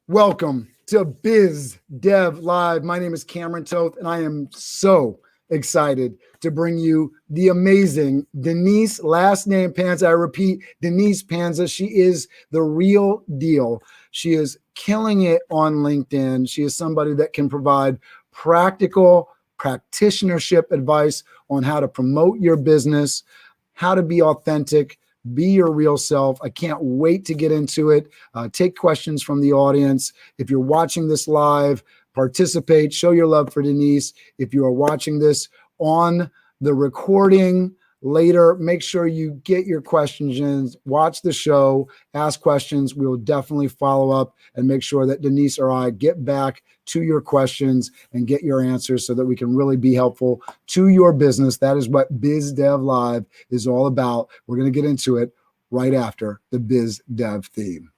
Welcome to Biz Dev Live. My name is Cameron Toth, and I am so excited to bring you the amazing Denise, last name Panza. I repeat, Denise Panza. She is the real deal. She is killing it on LinkedIn. She is somebody that can provide practical practitionership advice on how to promote your business, how to be authentic, be your real self. I can't wait to get into it. Take questions from the audience. If you're watching this live, participate, show your love for Denise. If you are watching this on the recording later, make sure you get your questions in, watch the show, ask questions. We will definitely follow up and make sure that Denise or I get back to your questions and get your answers so that we can really be helpful to your business. That is what Biz Dev Live is all about. We're going to get into it right after the Biz Dev theme.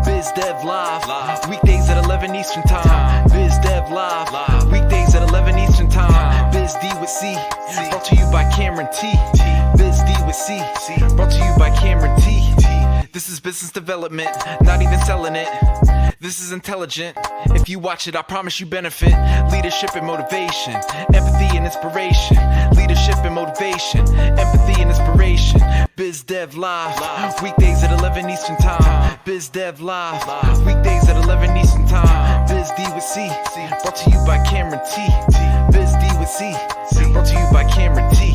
Biz Dev Live, weekdays at 11 Eastern Time. Biz Dev Live, weekdays at 11 Eastern Time. Biz D with C, brought to you by Cameron T. Biz D with C, brought to you by Cameron T. This is business development, not even selling it. This is intelligent. If you watch it, I promise you benefit. Leadership and motivation, empathy and inspiration. Leadership and motivation, empathy and inspiration. Biz Dev Live, weekdays at 11 Eastern Time. Biz Dev Live, weekdays at 11 Eastern Time. Biz D with C, brought to you by Cameron T. Biz D with C, brought to you by Cameron T.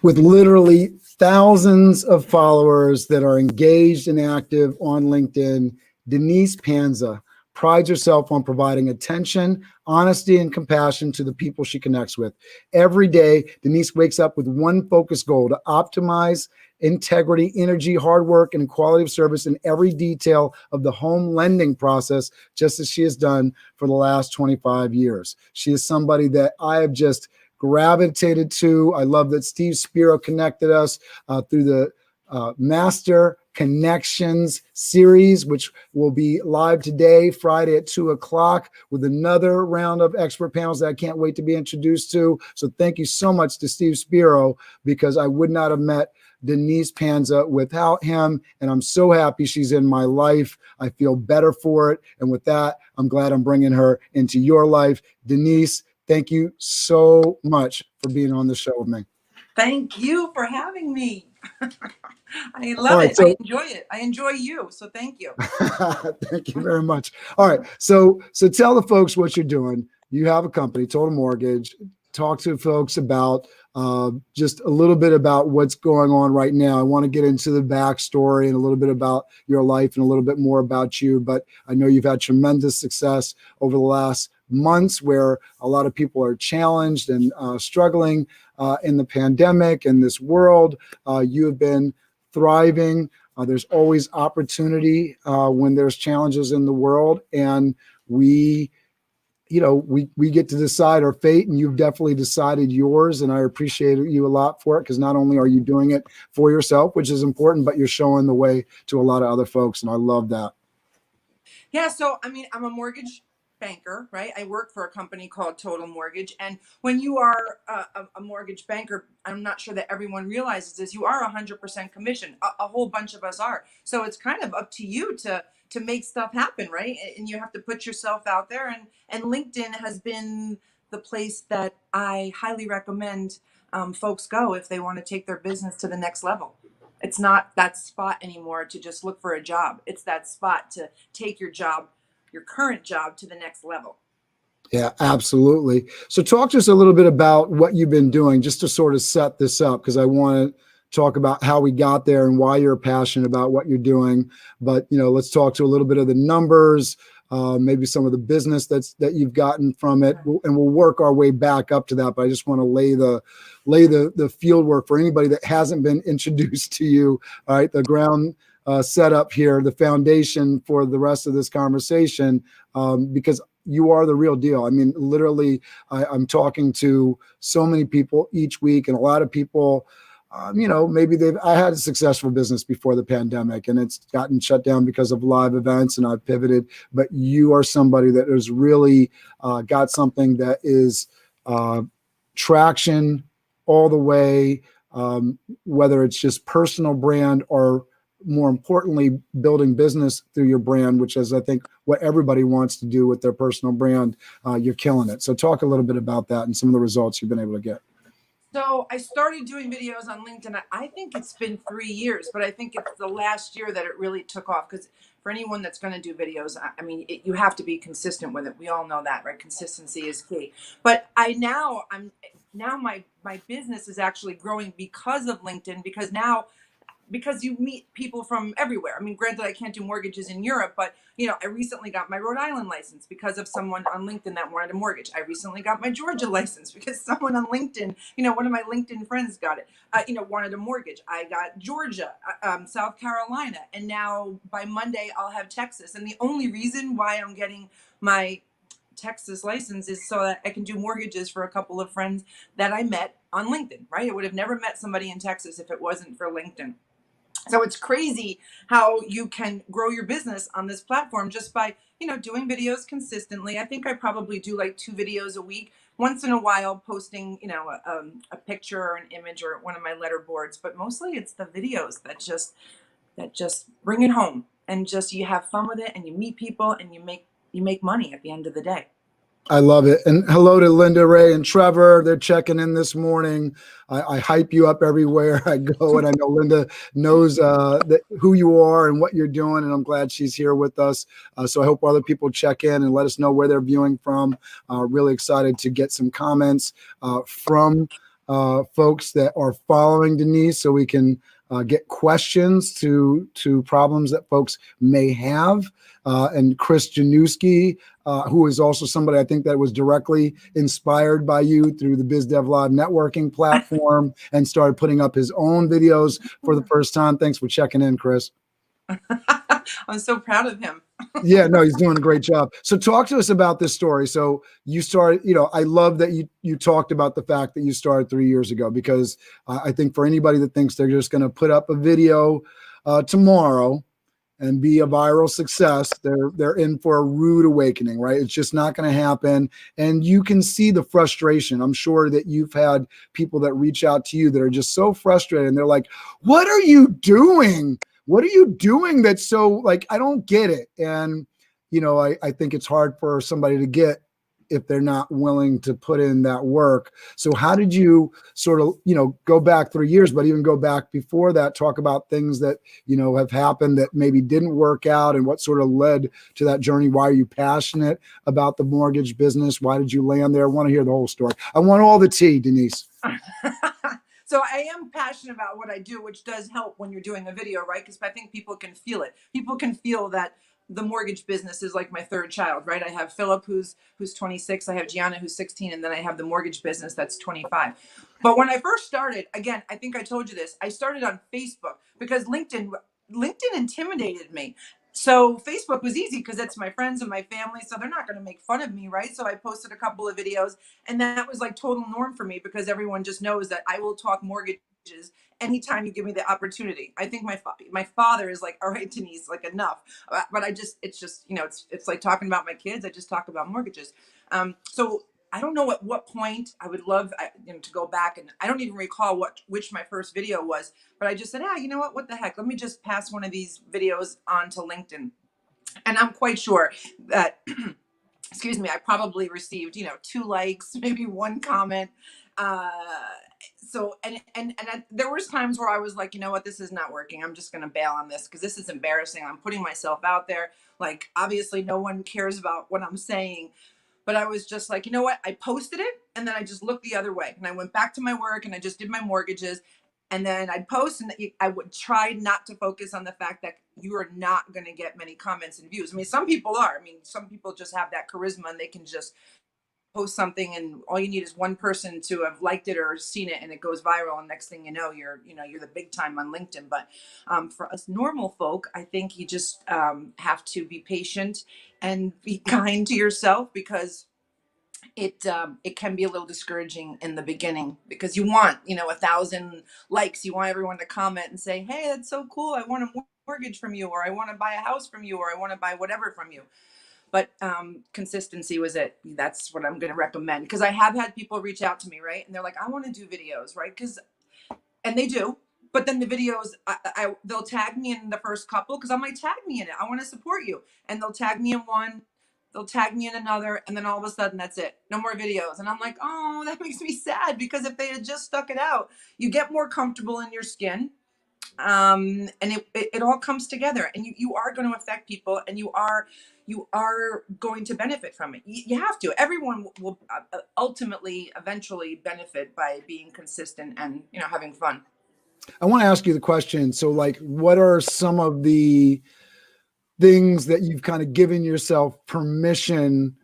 With literally thousands of followers that are engaged and active on LinkedIn, Denise Panza prides herself on providing attention, honesty, and compassion to the people she connects with. Every day, Denise wakes up with one focused goal: to optimize integrity, energy, hard work, and quality of service in every detail of the home lending process, just as she has done for the last 25 years. She is somebody that I have just gravitated to. I love that Steve Spiro connected us through the Master Connections series, which will be live today, Friday at 2:00, with another round of expert panels that I can't wait to be introduced to. So thank you so much to Steve Spiro, because I would not have met Denise Panza without him. And I'm so happy she's in my life. I feel better for it. And with that, I'm glad I'm bringing her into your life. Denise, thank you so much for being on the show with me. Thank you for having me. I love right, it. so, I enjoy it. I enjoy you. So thank you. Thank you very much. All right. So tell the folks what you're doing. You have a company, Total Mortgage. Talk to folks about just a little bit about what's going on right now. I want to get into the backstory and a little bit about your life and a little bit more about you. But I know you've had tremendous success over the last months, where a lot of people are challenged and struggling in the pandemic and this world. You have been thriving. There's always opportunity when there's challenges in the world, and we get to decide our fate, and you've definitely decided yours. And I appreciate you a lot for it, because not only are you doing it for yourself, which is important, but you're showing the way to a lot of other folks. And I love that. Yeah. So, I'm a mortgage banker, right? I work for a company called Total Mortgage. And when you are a mortgage banker, I'm not sure that everyone realizes this, you are 100% commission. A whole bunch of us are. So it's kind of up to you to make stuff happen, right? And you have to put yourself out there. And LinkedIn has been the place that I highly recommend folks go if they want to take their business to the next level. It's not that spot anymore to just look for a job. It's that spot to take your current job, to the next level. Yeah, absolutely. So talk to us a little bit about what you've been doing, just to sort of set this up, because I want to talk about how we got there and why you're passionate about what you're doing. But, let's talk to a little bit of the numbers, maybe some of the business that you've gotten from it, and we'll work our way back up to that. But I just want to lay the field work for anybody that hasn't been introduced to you. All right, the ground set up here, the foundation for the rest of this conversation, because you are the real deal. I mean, literally, I'm talking to so many people each week, and a lot of people maybe I had a successful business before the pandemic and it's gotten shut down because of live events and I've pivoted, but you are somebody that has really got something that is traction all the way, whether it's just personal brand or more importantly, building business through your brand, which is, I think, what everybody wants to do with their personal brand. You're killing it. So talk a little bit about that and some of the results you've been able to get. So I started doing videos on LinkedIn. I think it's been 3 years, but I think it's the last year that it really took off. Because for anyone that's going to do videos, I mean, you have to be consistent with it. We all know that, right? Consistency is key. But now my business is actually growing because of LinkedIn. Because you meet people from everywhere. I mean, granted, I can't do mortgages in Europe, but I recently got my Rhode Island license because of someone on LinkedIn that wanted a mortgage. I recently got my Georgia license because someone on LinkedIn, one of my LinkedIn friends got it, wanted a mortgage. I got Georgia, South Carolina, and now by Monday I'll have Texas. And the only reason why I'm getting my Texas license is so that I can do mortgages for a couple of friends that I met on LinkedIn, right? I would have never met somebody in Texas if it wasn't for LinkedIn. So it's crazy how you can grow your business on this platform just by, doing videos consistently. I think I probably do like 2 videos a week, once in a while posting, a picture or an image or one of my letter boards, but mostly it's the videos that just bring it home and just you have fun with it and you meet people and you make money at the end of the day. I love it. And hello to Linda, Ray, and Trevor. They're checking in this morning. I hype you up everywhere I go. And I know Linda knows who you are and what you're doing. And I'm glad she's here with us. So I hope other people check in and let us know where they're viewing from. Really excited to get some comments from folks that are following Denise so we can get questions to problems that folks may have. And Chris Januski, who is also somebody I think that was directly inspired by you through the BizDev Live networking platform and started putting up his own videos for the first time. Thanks for checking in, Chris. I'm so proud of him. Yeah, no, he's doing a great job. So talk to us about this story. So you started, I love that you talked about the fact that you started 3 years ago, because I think for anybody that thinks they're just going to put up a video tomorrow and be a viral success, they're in for a rude awakening, right? It's just not going to happen. And you can see the frustration. I'm sure that you've had people that reach out to you that are just so frustrated and they're like, what are you doing? What are you doing that's so, like, I don't get it. And, I think it's hard for somebody to get if they're not willing to put in that work. So how did you sort of, go back 3 years, but even go back before that, talk about things that, have happened that maybe didn't work out and what sort of led to that journey? Why are you passionate about the mortgage business? Why did you land there? I want to hear the whole story. I want all the tea, Denise. So I am passionate about what I do, which does help when you're doing a video, right? Because I think people can feel it. People can feel that the mortgage business is like my third child, right? I have Philip, who's 26. I have Gianna, who's 16. And then I have the mortgage business that's 25. But when I first started, again, I think I told you this, I started on Facebook because LinkedIn intimidated me. So Facebook was easy because it's my friends and my family, so they're not going to make fun of me, right? So I posted a couple of videos, and that was like total norm for me because everyone just knows that I will talk mortgages anytime you give me the opportunity. I think my father is like, all right, Denise, like enough. But it's just it's like talking about my kids. I just talk about mortgages. So I don't know at what point I would love to go back, and I don't even recall which my first video was, but I just said, you know what the heck? Let me just pass one of these videos on to LinkedIn. And I'm quite sure that, excuse me, I probably received, 2 likes, maybe 1 comment. So, there was times where I was like, you know what, this is not working. I'm just going to bail on this because this is embarrassing. I'm putting myself out there. Like, obviously no one cares about what I'm saying. But I was just like, you know what? I posted it and then I just looked the other way and I went back to my work and I just did my mortgages. And then I'd post and I would try not to focus on the fact that you are not going to get many comments and views. I mean, some people are. I mean, some people just have that charisma and they can just post something and all you need is one person to have liked it or seen it and it goes viral. And next thing you know, you're the big time on LinkedIn. But for us normal folk, I think you just have to be patient and be kind to yourself because it can be a little discouraging in the beginning because you want 1,000 likes. You want everyone to comment and say, hey, that's so cool, I want a mortgage from you, or I want to buy a house from you, or I want to buy whatever from you. But consistency was it. That's what I'm going to recommend, because I have had people reach out to me, right, and they're like, I want to do videos, right, and they do. But then the videos, they'll tag me in the first couple, because I'm like, tag me in it, I want to support you. And they'll tag me in one, they'll tag me in another, and then all of a sudden that's it, no more videos. And I'm like, oh, that makes me sad, because if they had just stuck it out, you get more comfortable in your skin. And it all comes together, and you are going to affect people, and you are going to benefit from it. You have to. Everyone will ultimately eventually benefit by being consistent and having fun. I want to ask you the question. So, like, what are some of the things that you've kind of given yourself permission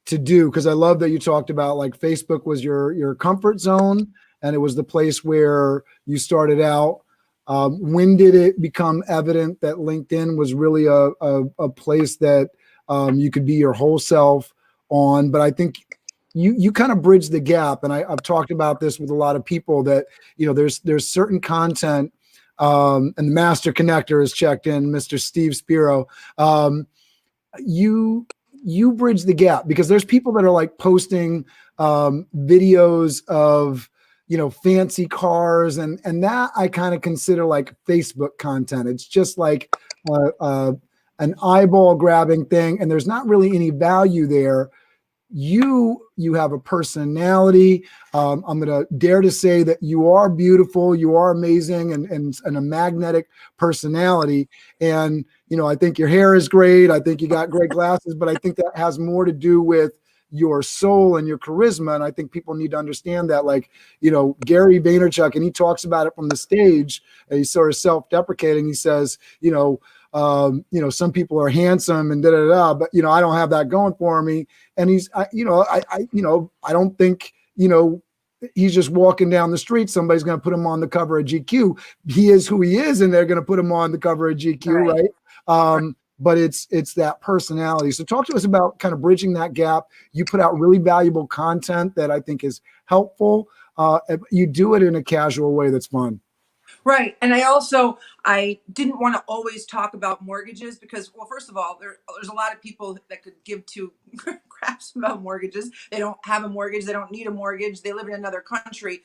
to do? Because I love that you talked about, like, Facebook was your comfort zone, and it was the place where you started out. When did it become evident that LinkedIn was really a place that you could be your whole self on? But I think you kind of bridge the gap, and I've talked about this with a lot of people, that there's certain content, and the master connector is checked in, Mr. Steve Spiro. You bridge the gap, because there's people that are like posting videos of fancy cars, and that I kind of consider like Facebook content. It's just like an eyeball grabbing thing, and there's not really any value there. You have a personality. I'm gonna dare to say that you are beautiful, you are amazing, and a magnetic personality. And I think your hair is great, I think you got great glasses, but I think that has more to do with your soul and your charisma. And I think people need to understand that, like, Gary Vaynerchuk, and he talks about it from the stage, and he's sort of self-deprecating. He says, some people are handsome and but I don't have that going for me. And I don't think, he's just walking down the street, somebody's going to put him on the cover of GQ. He is who he is, and they're going to put him on the cover of GQ, right? But it's that personality. So talk to us about kind of bridging that gap. You put out really valuable content that I think is helpful. You do it in a casual way that's fun. Right. And I didn't want to always talk about mortgages, because, well, first of all, there's a lot of people that could give two craps about mortgages. They don't have a mortgage. They don't need a mortgage. They live in another country.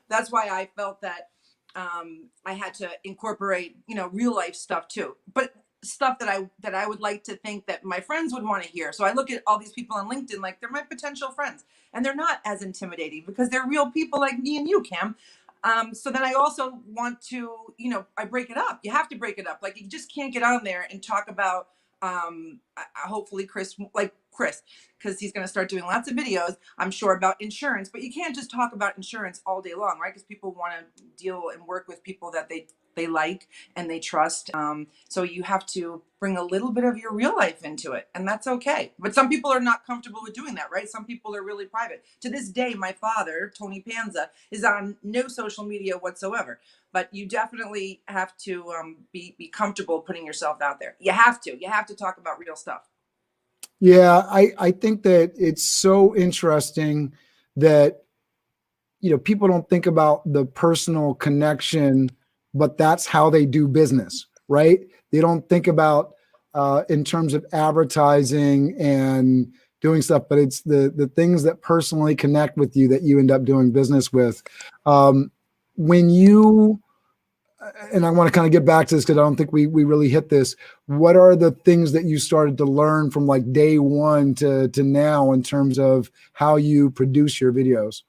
That's why I felt that I had to incorporate, real life stuff too, but stuff that I would like to think that my friends would want to hear. So I look at all these people on LinkedIn like they're my potential friends, and they're not as intimidating because they're real people like me and you, Cam. So then I also want to, I break it up. You have to break it up. Like, you just can't get on there and talk about, hopefully Chris, because he's going to start doing lots of videos, I'm sure, about insurance. But you can't just talk about insurance all day long, right? Because people want to deal and work with people that they like and they trust. So you have to bring a little bit of your real life into it, and that's okay. But some people are not comfortable with doing that, right? Some people are really private. To this day, my father, Tony Panza, is on no social media whatsoever. But you definitely have to be comfortable putting yourself out there. You have to talk about real stuff. Yeah, I think that it's so interesting that people don't think about the personal connection, but that's how they do business, right? They don't think about in terms of advertising and doing stuff, but it's the things that personally connect with you that you end up doing business with. When you And I want to kind of get back to this because I don't think we really hit this. What are the things that you started to learn from like day one to now in terms of how you produce your videos?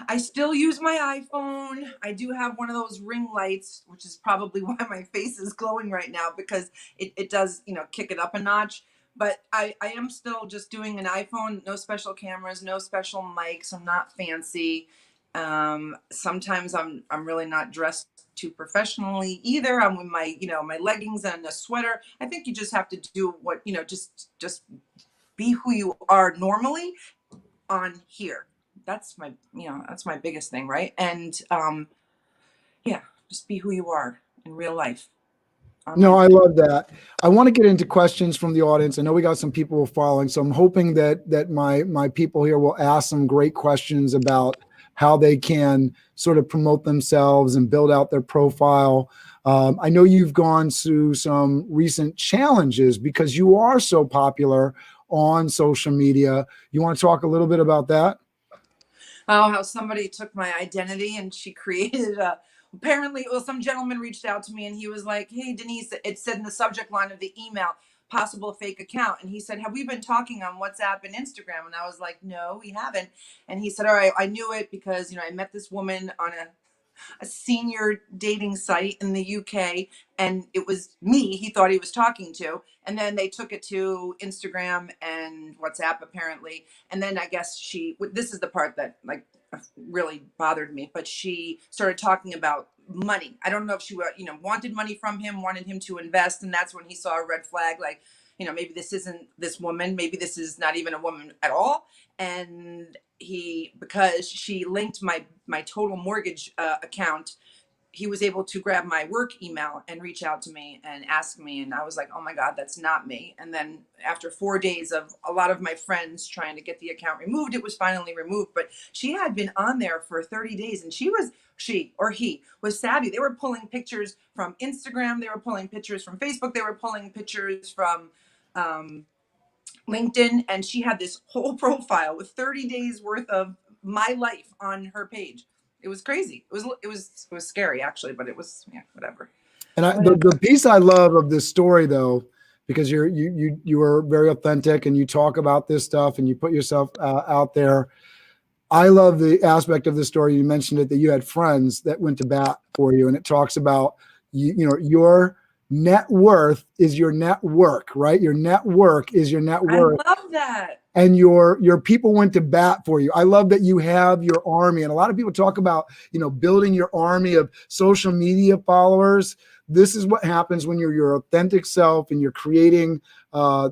I still use my iPhone. I do have one of those ring lights, which is probably why my face is glowing right now, because it does, kick it up a notch. But I am still just doing an iPhone, no special cameras, no special mics. I'm not fancy. Sometimes I'm really not dressed too professionally either. I'm with my, my leggings and a sweater. I think you just have to do what, just be who you are normally on here. That's my biggest thing, right? And yeah, just be who you are in real life. No, online. I love that. I want to get into questions from the audience. I know we got some people following, so I'm hoping that my people here will ask some great questions about how they can sort of promote themselves and build out their profile. I know you've gone through some recent challenges because you are so popular on social media. You want to talk a little bit about that? Oh, how somebody took my identity and she created a, apparently, well, some gentleman reached out to me and he was like, "Hey, Denise," it said in the subject line of the email, "possible fake account." And he said, "Have we been talking on WhatsApp and Instagram?" And I was like, "No, we haven't." And he said, "All right, I knew it because, I met this woman on a senior dating site in the UK, and it was me he thought he was talking to. And then they took it to Instagram and WhatsApp apparently. And then I guess this is the part that like really bothered me, but she started talking about money. I don't know if she wanted money from him, wanted him to invest, and that's when he saw a red flag, like, maybe this isn't this woman, maybe this is not even a woman at all. And because she linked my total mortgage account, he was able to grab my work email and reach out to me and ask me. And I was like, "Oh my God, that's not me." And then after 4 days of a lot of my friends trying to get the account removed, it was finally removed. But she had been on there for 30 days and she or he was savvy. They were pulling pictures from Instagram, they were pulling pictures from Facebook, they were pulling pictures from LinkedIn, and she had this whole profile with 30 days worth of my life on her page. It was crazy. It was scary actually, but it was, yeah, whatever. And Whatever. the piece I love of this story, though, because you are very authentic and you talk about this stuff and you put yourself out there. I love the aspect of the story. You mentioned it that you had friends that went to bat for you, and it talks about your net worth is your network, right? Your network is your net I worth, love that. and your people went to bat for you. I love that you have your army, and a lot of people talk about building your army of social media followers. This is what happens when you're your authentic self and you're creating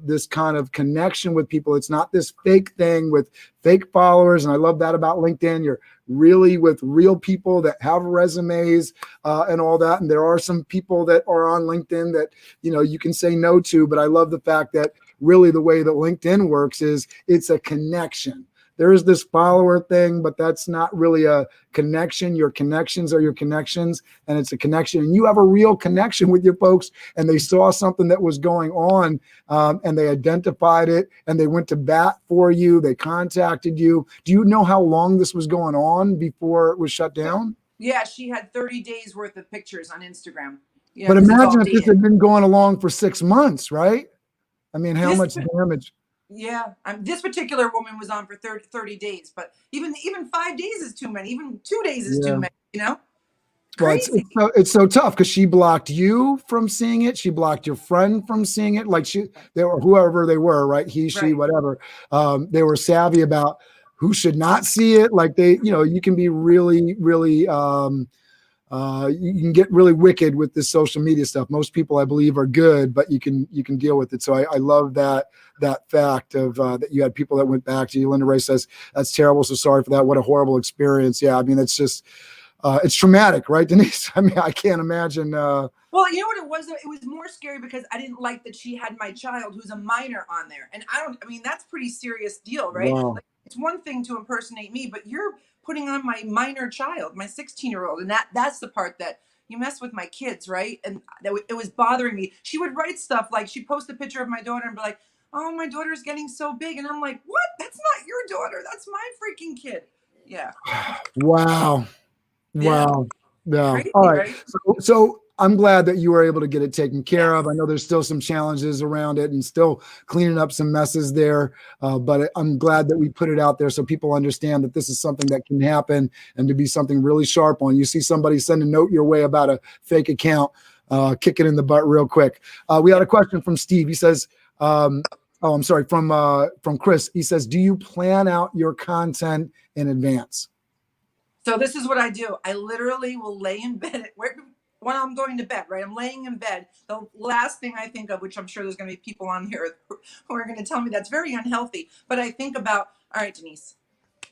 this kind of connection with people. It's not this fake thing with fake followers, and I love that about LinkedIn. You're really with real people that have resumes and all that. And there are some people that are on LinkedIn that you can say no to, but I love the fact that really the way that LinkedIn works is it's a connection. There's this follower thing, but that's not really a connection. Your connections are your connections, and it's a connection. And you have a real connection with your folks, and they saw something that was going on, and they identified it, and they went to bat for you. They contacted you. Do you know how long this was going on before it was shut down? Yeah, she had 30 days worth of pictures on Instagram. But Because it's all imagine if this dated. had been going along for 6 months, right? I mean, how This much damage? Yeah, this particular woman was on for 30 days, but even 5 days is too many. Even 2 days is too Yeah. many. Well, Crazy. it's so tough because she blocked you from seeing it. She blocked your friend from seeing it. Like they were whoever they were, right? He, she, Right. whatever. They were savvy about who should not see it. Like you can be really, really, you can get really wicked with this social media stuff. Most people, I believe, are good, but you can deal with it. So I love that fact of that you had people that went back to you. Linda Ray says that's terrible. So sorry for that. What a horrible experience. Yeah, I mean, it's just. It's traumatic, right, Denise? I mean, I can't imagine. Well, you know what it was? It was more scary because I didn't like that she had my child, who's a minor, on there, and I mean, that's pretty serious deal, right? Wow. Like, it's one thing to impersonate me, but you're putting on my minor child, my 16-year-old, and that's the part that you mess with my kids, right? And it was bothering me. She would write stuff like she'd post a picture of my daughter and be like, "Oh, my daughter's getting so big," and I'm like, "What? That's not your daughter. That's my freaking kid." Yeah. Wow. Yeah. Wow. Yeah. Crazy, All right. right? So I'm glad that you were able to get it taken care Yes. of. I know there's still some challenges around it and still cleaning up some messes there. But I'm glad that we put it out there so people understand that this is something that can happen and to be something really sharp on. You see somebody send a note your way about a fake account, kick it in the butt real quick. We had a question from Steve. He says, oh, I'm sorry, from Chris. He says, do you plan out your content in advance? So this is what I do. I literally will lay in bed when I'm going to bed, right? I'm laying in bed. The last thing I think of, which I'm sure there's going to be people on here who are going to tell me that's very unhealthy, but I think about, all right, Denise,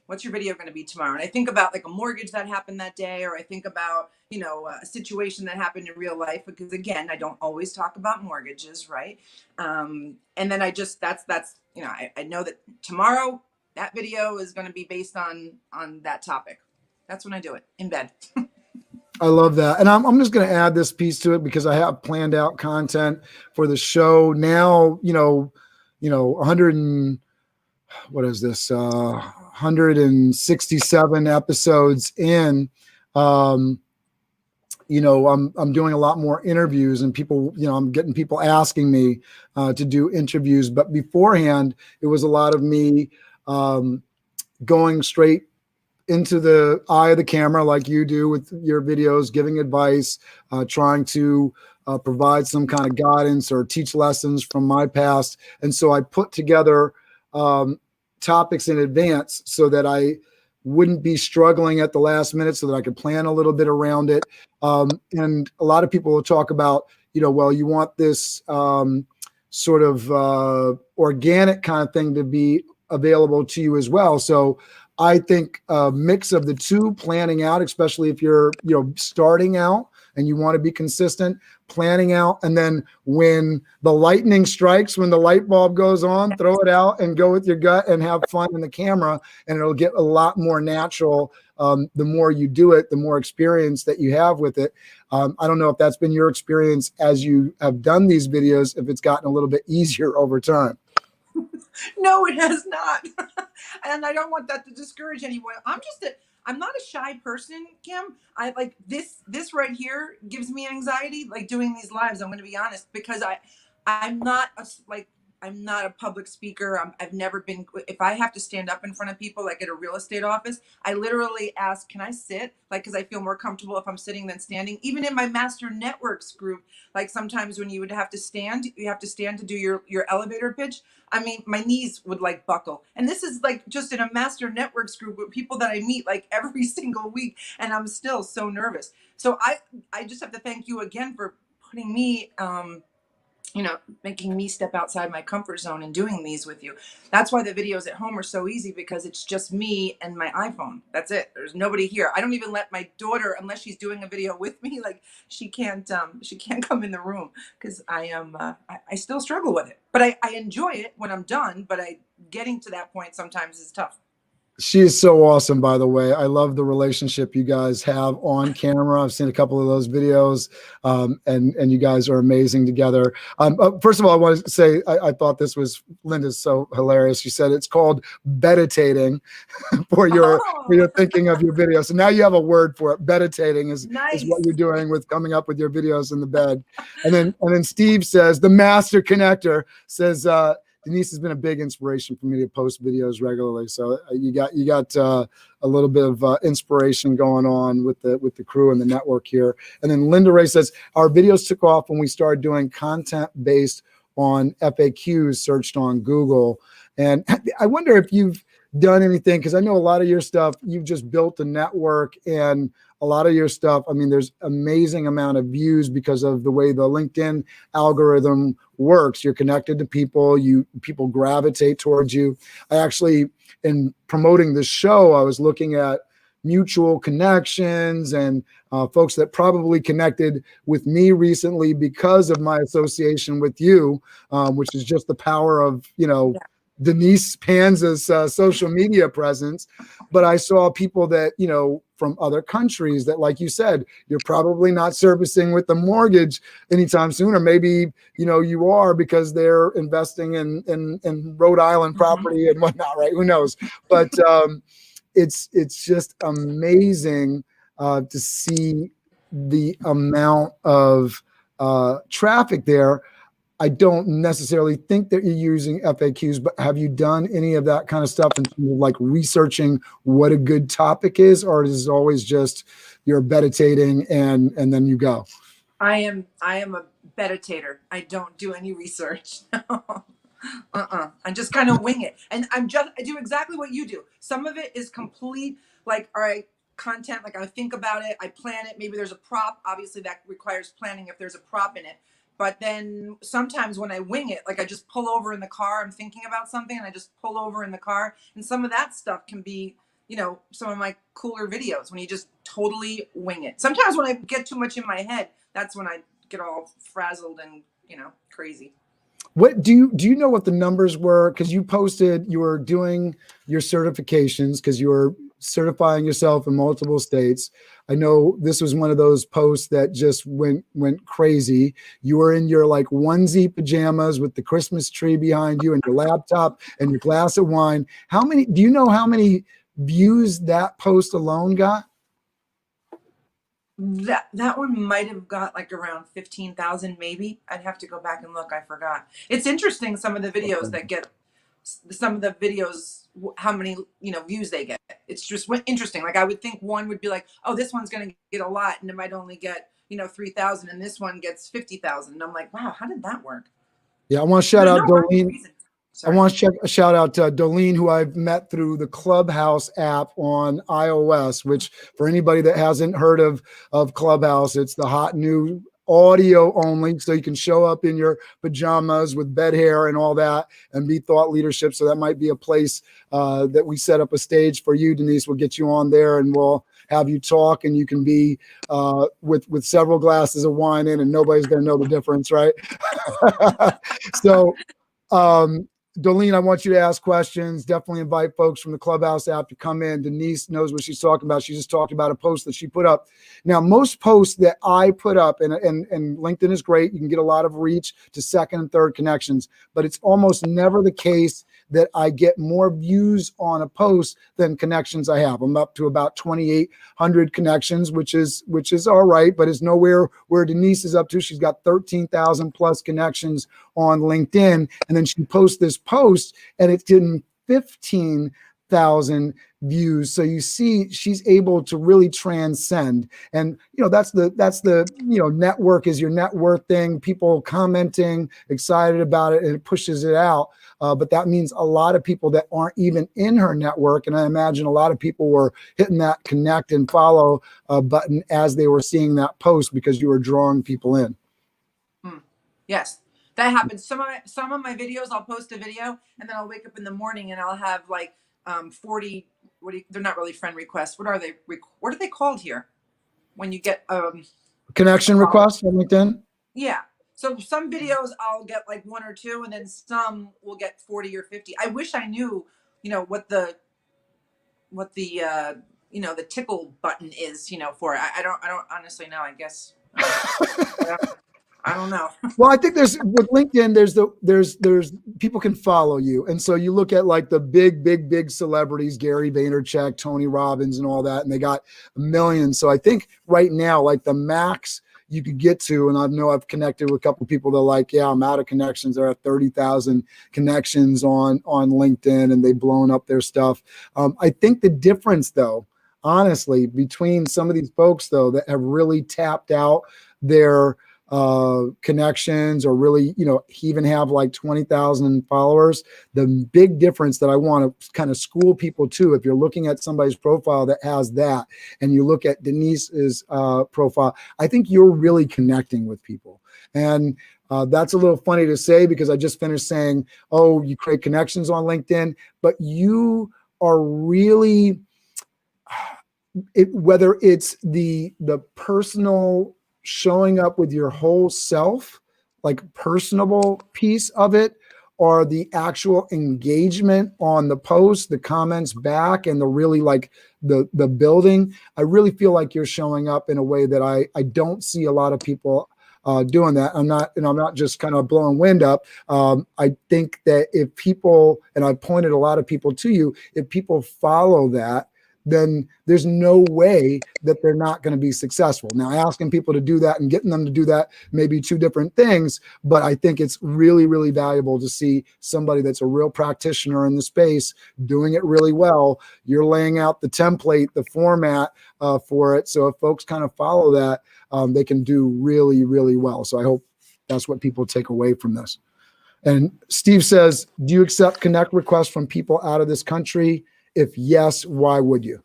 what's your video going to be tomorrow? And I think about like a mortgage that happened that day, or I think about, you know, a situation that happened in real life, because again, I don't always talk about mortgages, right? And then I just, that's, you know, I know that tomorrow that video is going to be based on that topic. That's when I do it in bed. I love that. And I'm just going to add this piece to it because I have planned out content for the show now, 100 and what is this? 167 episodes in. I'm doing a lot more interviews, and people, I'm getting people asking me to do interviews. But beforehand, it was a lot of me going straight into the eye of the camera, like you do with your videos, giving advice, trying to provide some kind of guidance or teach lessons from my past. And so I put together topics in advance so that I wouldn't be struggling at the last minute, so that I could plan a little bit around it. And a lot of people will talk about, well, you want this sort of organic kind of thing to be available to you as well. So I think a mix of the two, planning out, especially if you're, starting out and you want to be consistent, planning out. And then when the lightning strikes, when the light bulb goes on, throw it out and go with your gut and have fun in the camera. And it'll get a lot more natural. The more you do it, the more experience that you have with it. I don't know if that's been your experience as you have done these videos, if it's gotten a little bit easier over time. No, it has not. And I don't want that to discourage anyone. I'm not a shy person, Kim. I like this right here gives me anxiety, like doing these lives. I'm going to be honest, because I'm not a public speaker. I've never been, if I have to stand up in front of people, like at a real estate office, I literally ask, can I sit? Like, cause I feel more comfortable if I'm sitting than standing. Even in my master networks group, like sometimes when you would have to stand, to do your elevator pitch. I mean, my knees would like buckle. And this is like just in a master networks group with people that I meet like every single week. And I'm still so nervous. So I just have to thank you again for putting me, making me step outside my comfort zone and doing these with you. That's why the videos at home are so easy, because it's just me and my iPhone. That's it. There's nobody here. I don't even let my daughter, unless she's doing a video with me, like she can't come in the room, because I still struggle with it. But I enjoy it when I'm done, but getting to that point sometimes is tough. She is so awesome, by the way. I love the relationship you guys have on camera. I've seen a couple of those videos, and you guys are amazing together. First of all, I want to say I thought this was, Linda's so hilarious. She said it's called meditating for your thinking of your video. So now you have a word for it. Meditating is what you're doing with coming up with your videos in the bed. And then Steve says, the master connector says, Denise has been a big inspiration for me to post videos regularly. So you got a little bit of inspiration going on with the crew and the network here. And then Linda Ray says, our videos took off when we started doing content based on FAQs searched on Google. And I wonder if you've done anything, because I know a lot of your stuff, you've just built a network, and a lot of your stuff, I mean, there's amazing amount of views because of the way the LinkedIn algorithm works. You're connected to people, people gravitate towards you. I actually, in promoting the show, I was looking at mutual connections and folks that probably connected with me recently because of my association with you, which is just the power of, Denise Panza's social media presence. But I saw people that, from other countries that, like you said, you're probably not servicing with the mortgage anytime soon, or maybe, you are, because they're investing in Rhode Island property and whatnot, right? Who knows? But it's just amazing to see the amount of traffic there. I don't necessarily think that you're using FAQs, but have you done any of that kind of stuff in terms of like researching what a good topic is, or is it always just you're meditating and then you go? I am a meditator. I don't do any research. I just kind of wing it. And I do exactly what you do. Some of it is complete, like, all right, content, like I think about it, I plan it. Maybe there's a prop. Obviously that requires planning if there's a prop in it. But then sometimes when I wing it, like I just pull over in the car, I'm thinking about something and I just pull over in the car. And some of that stuff can be some of my cooler videos when you just totally wing it. Sometimes when I get too much in my head, that's when I get all frazzled and, crazy. What do you know what the numbers were? Because you were doing your certifications because you were certifying yourself in multiple states. I know this was one of those posts that just went crazy. You were in your like onesie pajamas with the Christmas tree behind you and your laptop and your glass of wine. Do you know how many views that post alone got? That one might have got like around 15,000, maybe. I'd have to go back and look. I forgot. It's interesting some of the videos how many views they get. It's just interesting. Like I would think one would be like, oh, this one's gonna get a lot, and it might only get 3,000, and this one gets 50,000. And I'm like, wow, how did that work? Yeah, I want to shout out Dolene. Sorry. I want to shout out Dolene, who I've met through the Clubhouse app on iOS, which for anybody that hasn't heard of Clubhouse, it's the hot new audio only. So you can show up in your pajamas with bed hair and all that and be thought leadership. So that might be a place that we set up a stage for you, Denise. We'll get you on there and we'll have you talk, and you can be with several glasses of wine in, and nobody's going to know the difference, right? So, Dolene, I want you to ask questions. Definitely invite folks from the Clubhouse app to come in. Denise knows what she's talking about. She just talked about a post that she put up. Now, most posts that I put up, and LinkedIn is great. You can get a lot of reach to second and third connections, but it's almost never the case that I get more views on a post than connections I have. I'm up to about 2,800 connections, which is all right, but it's nowhere where Denise is up to. She's got 13,000 plus connections on LinkedIn. And then she posts this post and it's getting 15,000 views. So you see, she's able to really transcend. And, that's the network is your net worth thing, people commenting, excited about it, and it pushes it out. But that means a lot of people that aren't even in her network. And I imagine a lot of people were hitting that connect and follow button as they were seeing that post because you were drawing people in. Yes, that happens. Some of my videos, I'll post a video and then I'll wake up in the morning and I'll have like 40. They're not really friend requests. What are they? What are they called here? When you get connection requests on LinkedIn? Yeah. So some videos I'll get like 1 or 2, and then some will get 40 or 50. I wish I knew, what the the tickle button is, for it. I don't honestly know. I guess I don't know. Well, I think with LinkedIn, there's people can follow you. And so you look at like the big celebrities, Gary Vaynerchuk, Tony Robbins and all that, and they got millions. So I think right now, like the max you could get to, and I know I've connected with a couple of people that are like, yeah, I'm out of connections. They're at 30,000 connections on LinkedIn, and they've blown up their stuff. I think the difference though, honestly, between some of these folks though, that have really tapped out their connections or really, even have like 20,000 followers. The big difference that I want to kind of school people to, if you're looking at somebody's profile that has that, and you look at Denise's profile, I think you're really connecting with people. And that's a little funny to say because I just finished saying, oh, you create connections on LinkedIn, but you are really, whether it's the personal showing up with your whole self, like personable piece of it, or the actual engagement on the post, the comments back, and the really like the building, I really feel like you're showing up in a way that I don't see a lot of people doing that. I'm not just kind of blowing wind up. I think that if people, and I've pointed a lot of people to you, if people follow that, then there's no way that they're not going to be successful. Now, asking people to do that and getting them to do that may be two different things, but I think it's really, really valuable to see somebody that's a real practitioner in the space doing it really well. You're laying out the template, the format for it. So if folks kind of follow that, they can do really, really well. So I hope that's what people take away from this. And Steve says, do you accept connect requests from people out of this country? If yes, why would you?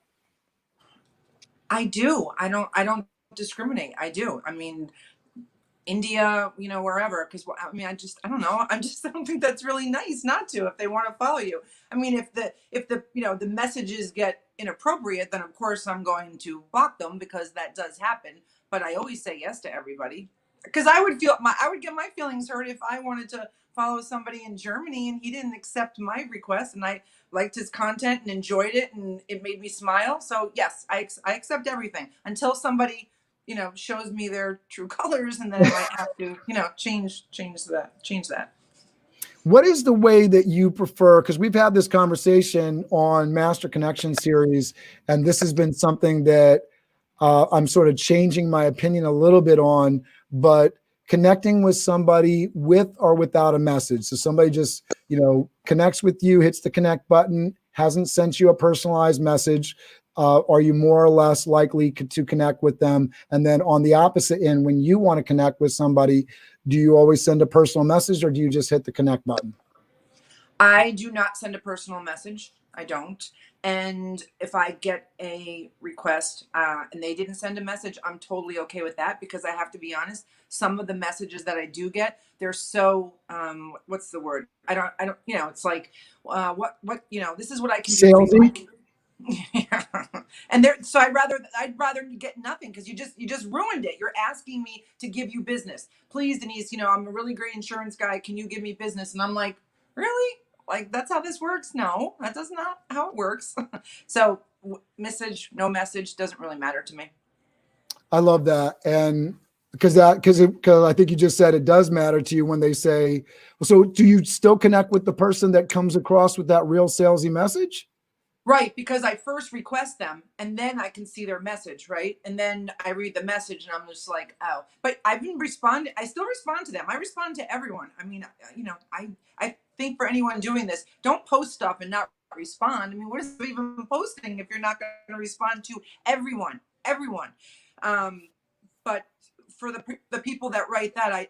I do. I don't discriminate. I do. I mean, India, wherever. Because I mean, I don't know. I don't think that's really nice not to if they want to follow you. I mean, if the the messages get inappropriate, then of course I'm going to block them because that does happen. But I always say yes to everybody because I would get my feelings hurt if I wanted to follow somebody in Germany and he didn't accept my request and I liked his content and enjoyed it and it made me smile. So yes, I accept everything until somebody shows me their true colors, and then I might have to, change that. What is the way that you prefer? Because we've had this conversation on Master Connection series, and this has been something that I'm sort of changing my opinion a little bit on, but connecting with somebody with or without a message. So somebody just, connects with you, hits the connect button, hasn't sent you a personalized message. Are you more or less likely to connect with them? And then on the opposite end, when you want to connect with somebody, do you always send a personal message or do you just hit the connect button? I do not send a personal message. I don't. And if I get a request and they didn't send a message, I'm totally okay with that because I have to be honest. Some of the messages that I do get, they're so what's the word? I don't. It's like what this is what I can do for you. Salesy? Yeah. And so I'd rather get nothing because you just ruined it. You're asking me to give you business. Please, Denise, I'm a really great insurance guy. Can you give me business? And I'm like, really? Like that's how this works? No, that does not how it works. So message, no message doesn't really matter to me. I love that. And because I think you just said it does matter to you when they say, well, so do you still connect with the person that comes across with that real salesy message? Right, because I first request them and then I can see their message, right? And then I read the message and I'm just like, oh. But I've been responding. I still respond to them. I respond to everyone. I mean, I think for anyone doing this, don't post stuff and not respond. I mean, what is even posting if you're not going to respond to everyone? Everyone. But for the people that write that,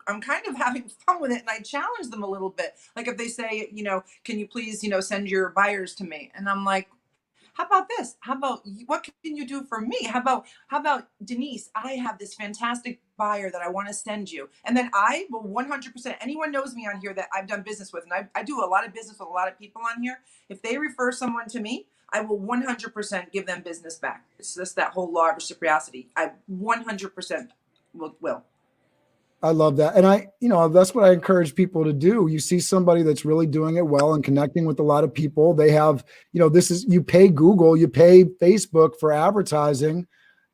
I'm kind of having fun with it and I challenge them a little bit. Like if they say, can you please, send your buyers to me? And I'm like, how about this? How about what can you do for me? How about Denise? I have this fantastic buyer that I want to send you. And then I will 100%, anyone knows me on here that I've done business with, and I do a lot of business with a lot of people on here. If they refer someone to me, I will 100% give them business back. It's just that whole law of reciprocity. I 100% will. I love that. And that's what I encourage people to do. You see somebody that's really doing it well and connecting with a lot of people. They have, you pay Google, you pay Facebook for advertising,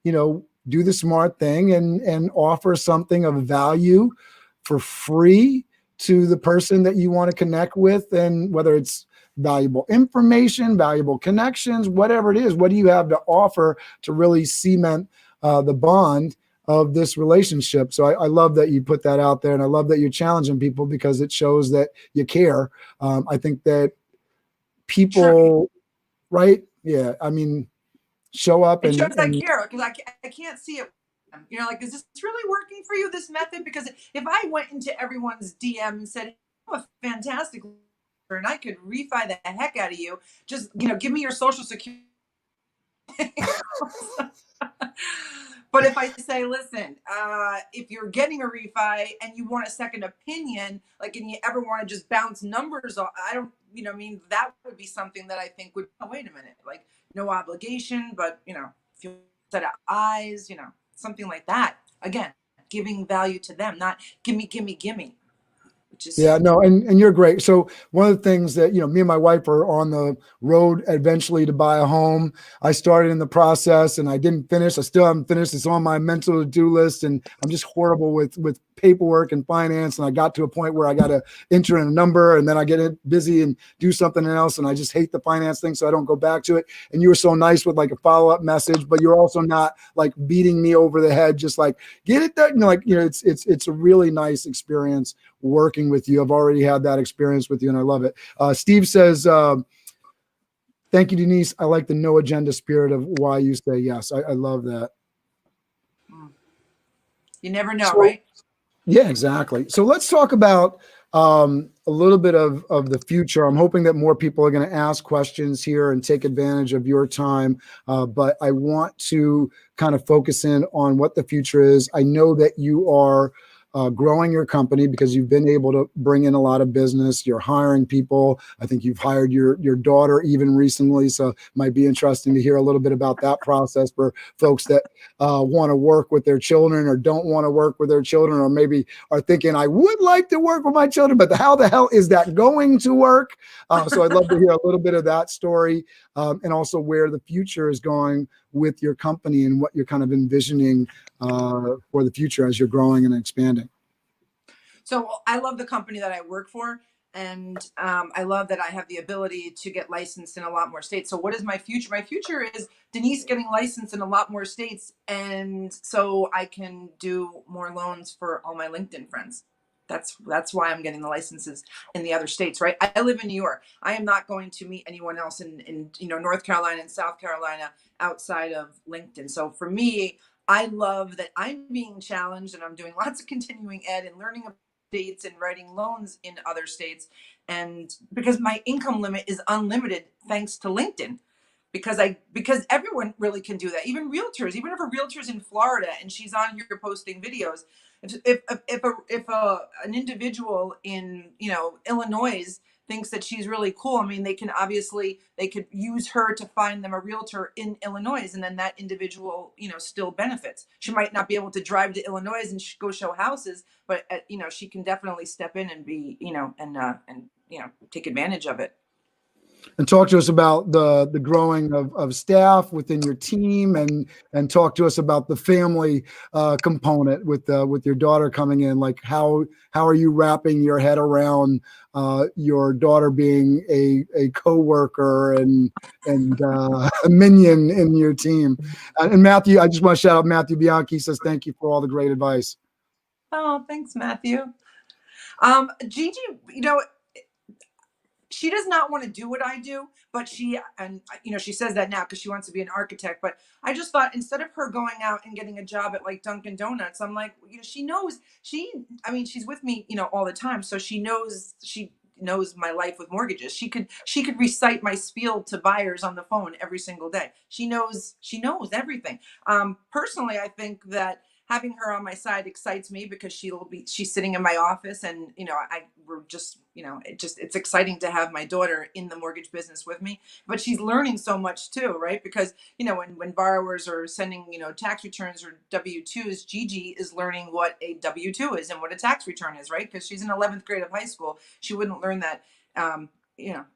do the smart thing and offer something of value for free to the person that you want to connect with. And whether it's valuable information, valuable connections, whatever it is, what do you have to offer to really cement the bond of this relationship? So I love that you put that out there, and I love that you're challenging people because it shows that you care. I think that people, Sure. right? Yeah. I mean, show up It shows I and care because I can't see it. Like, is this really working for you, this method? Because if I went into everyone's DM and said, I'm a fantastic leader and I could refi the heck out of you, just, give me your social security. But if I say, listen, if you're getting a refi and you want a second opinion, like, and you ever want to just bounce numbers off, I don't, that would be something that I think would, oh, wait a minute, like no obligation, but, if you set of eyes, something like that. Again, giving value to them, not gimme, gimme, gimme. yeah, no, and you're great. So one of the things that, me and my wife are on the road eventually to buy a home. I started in the process and I didn't finish. I still haven't finished. It's on my mental to-do list, and I'm just horrible with paperwork and finance. And I got to a point where I got to enter in a number and then I get busy and do something else. And I just hate the finance thing. So I don't go back to it. And you were so nice with like a follow-up message, but you're also not like beating me over the head, just like get it done. It's a really nice experience working with you. I've already had that experience with you and I love it. Steve says, thank you, Denise. I like the no agenda spirit of why you say yes. I love that. You never know, right? Yeah, exactly. So let's talk about a little bit of the future. I'm hoping that more people are going to ask questions here and take advantage of your time. But I want to kind of focus in on what the future is. I know that you are growing your company because you've been able to bring in a lot of business. You're hiring people. I think you've hired your daughter even recently. So it might be interesting to hear a little bit about that process for folks that want to work with their children or don't want to work with their children, or maybe are thinking, I would like to work with my children, but how the hell is that going to work? So I'd love to hear a little bit of that story, and also where the future is going with your company and what you're kind of envisioning for the future as you're growing and expanding. So I love the company that I work for, and I love that I have the ability to get licensed in a lot more states. So what is my future? My future is Denise getting licensed in a lot more states, and so I can do more loans for all my LinkedIn friends. That's why I'm getting the licenses in the other states, right? I live in New York. I am not going to meet anyone else in North Carolina and South Carolina outside of LinkedIn. So for me, I love that I'm being challenged and I'm doing lots of continuing ed and learning about states and writing loans in other states. And because my income limit is unlimited thanks to LinkedIn. Because everyone really can do that. Even realtors, even if a realtor's in Florida and she's on here posting videos, if an individual in Illinois thinks that she's really cool, I mean, they could use her to find them a realtor in Illinois, and then that individual still benefits. She might not be able to drive to Illinois and go show houses, but she can definitely step in and be and take advantage of it. And talk to us about the growing of staff within your team, and talk to us about the family component with your daughter coming in. Like how are you wrapping your head around your daughter being a coworker and a minion in your team? And Matthew, I just want to shout out Matthew Bianchi. Says thank you for all the great advice. Oh, thanks, Matthew. Gigi, she does not want to do what I do, but she says that now because she wants to be an architect. But I just thought, instead of her going out and getting a job at like Dunkin' Donuts, I'm like, she knows she's with me, all the time. So she knows my life with mortgages. She could recite my spiel to buyers on the phone every single day. She knows everything. Personally, I think that having her on my side excites me because she's sitting in my office, and it's exciting to have my daughter in the mortgage business with me. But she's learning so much too, right? Because when borrowers are sending tax returns or W-2s, Gigi is learning what a W-2 is and what a tax return is, right? Because she's in 11th grade of high school. She wouldn't learn that.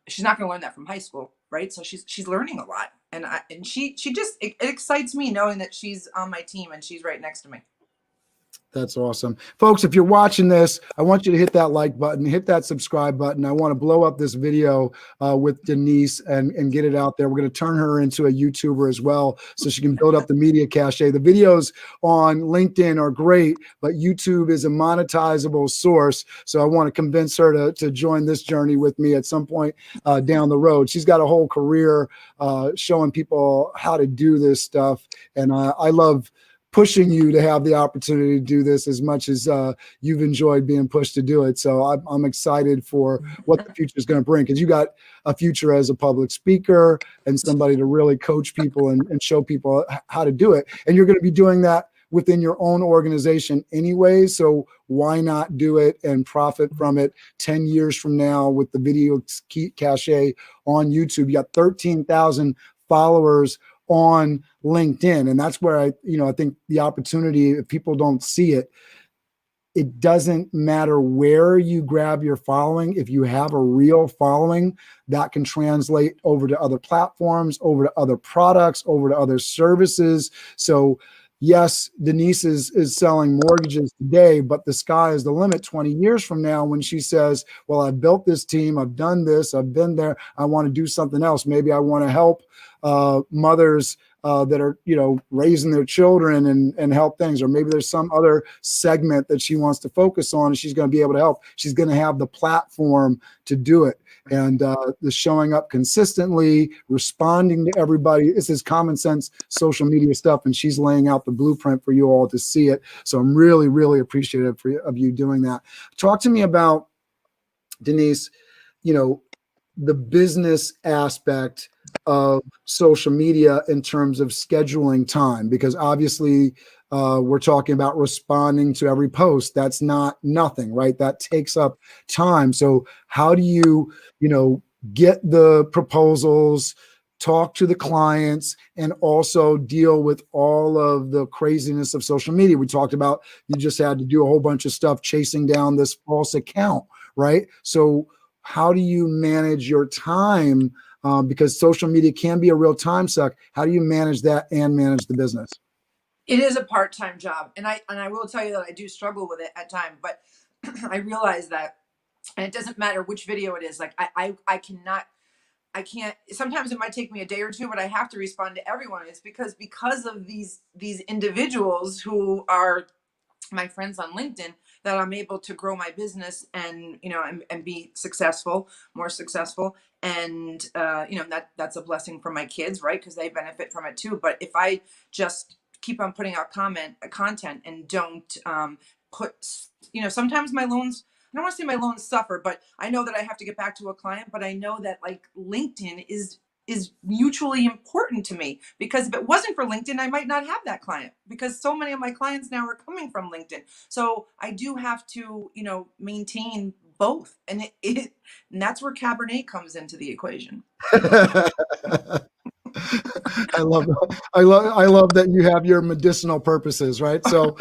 She's not going to learn that from high school, right? So she's learning a lot, and it excites me knowing that she's on my team and she's right next to me. That's awesome. Folks, if you're watching this, I want you to hit that like button, hit that subscribe button. I want to blow up this video with Denise and get it out there. We're going to turn her into a YouTuber as well so she can build up the media cachet. The videos on LinkedIn are great, but YouTube is a monetizable source. So I want to convince her to join this journey with me at some point down the road. She's got a whole career showing people how to do this stuff. And I love pushing you to have the opportunity to do this as much as you've enjoyed being pushed to do it. So I'm excited for what the future is going to bring, because you got a future as a public speaker and somebody to really coach people and show people how to do it. And you're going to be doing that within your own organization anyway. So why not do it and profit from it 10 years from now with the video cachet on YouTube? You got 13,000 followers on LinkedIn. And that's where I think the opportunity, if people don't see it, it doesn't matter where you grab your following. If you have a real following, that can translate over to other platforms, over to other products, over to other services. So yes, Denise is selling mortgages today, but the sky is the limit 20 years from now when she says, well, I've built this team, I've done this, I've been there, I want to do something else. Maybe I want to help mothers that are, raising their children and help things. Or maybe there's some other segment that she wants to focus on and she's going to be able to help. She's going to have the platform to do it. And the showing up consistently, responding to everybody. This is common sense social media stuff, and she's laying out the blueprint for you all to see it. So I'm really, really appreciative of you doing that. Talk to me about Denise, you know, the business aspect of social media in terms of scheduling time, because obviously we're talking about responding to every post. That's not nothing, right? That takes up time. So how do you, get the proposals, talk to the clients, and also deal with all of the craziness of social media? We talked about you just had to do a whole bunch of stuff chasing down this false account, right? So how do you manage your time? Because social media can be a real time suck. How do you manage that and manage the business? It is a part-time job, and I will tell you that I do struggle with it at times, but I realize that, and it doesn't matter which video it is. Like I cannot, I can't. Sometimes it might take me a day or two, but I have to respond to everyone. It's because of these individuals who are my friends on LinkedIn that I'm able to grow my business and and be successful, more successful, and that's a blessing for my kids, right? Because they benefit from it too. But if I just keep on putting out content and don't put, sometimes my loans. I don't want to say my loans suffer, but I know that I have to get back to a client. But I know that like LinkedIn is mutually important to me, because if it wasn't for LinkedIn, I might not have that client, because so many of my clients now are coming from LinkedIn. So I do have to, maintain both. And that's where Cabernet comes into the equation. I love that you have your medicinal purposes, right? So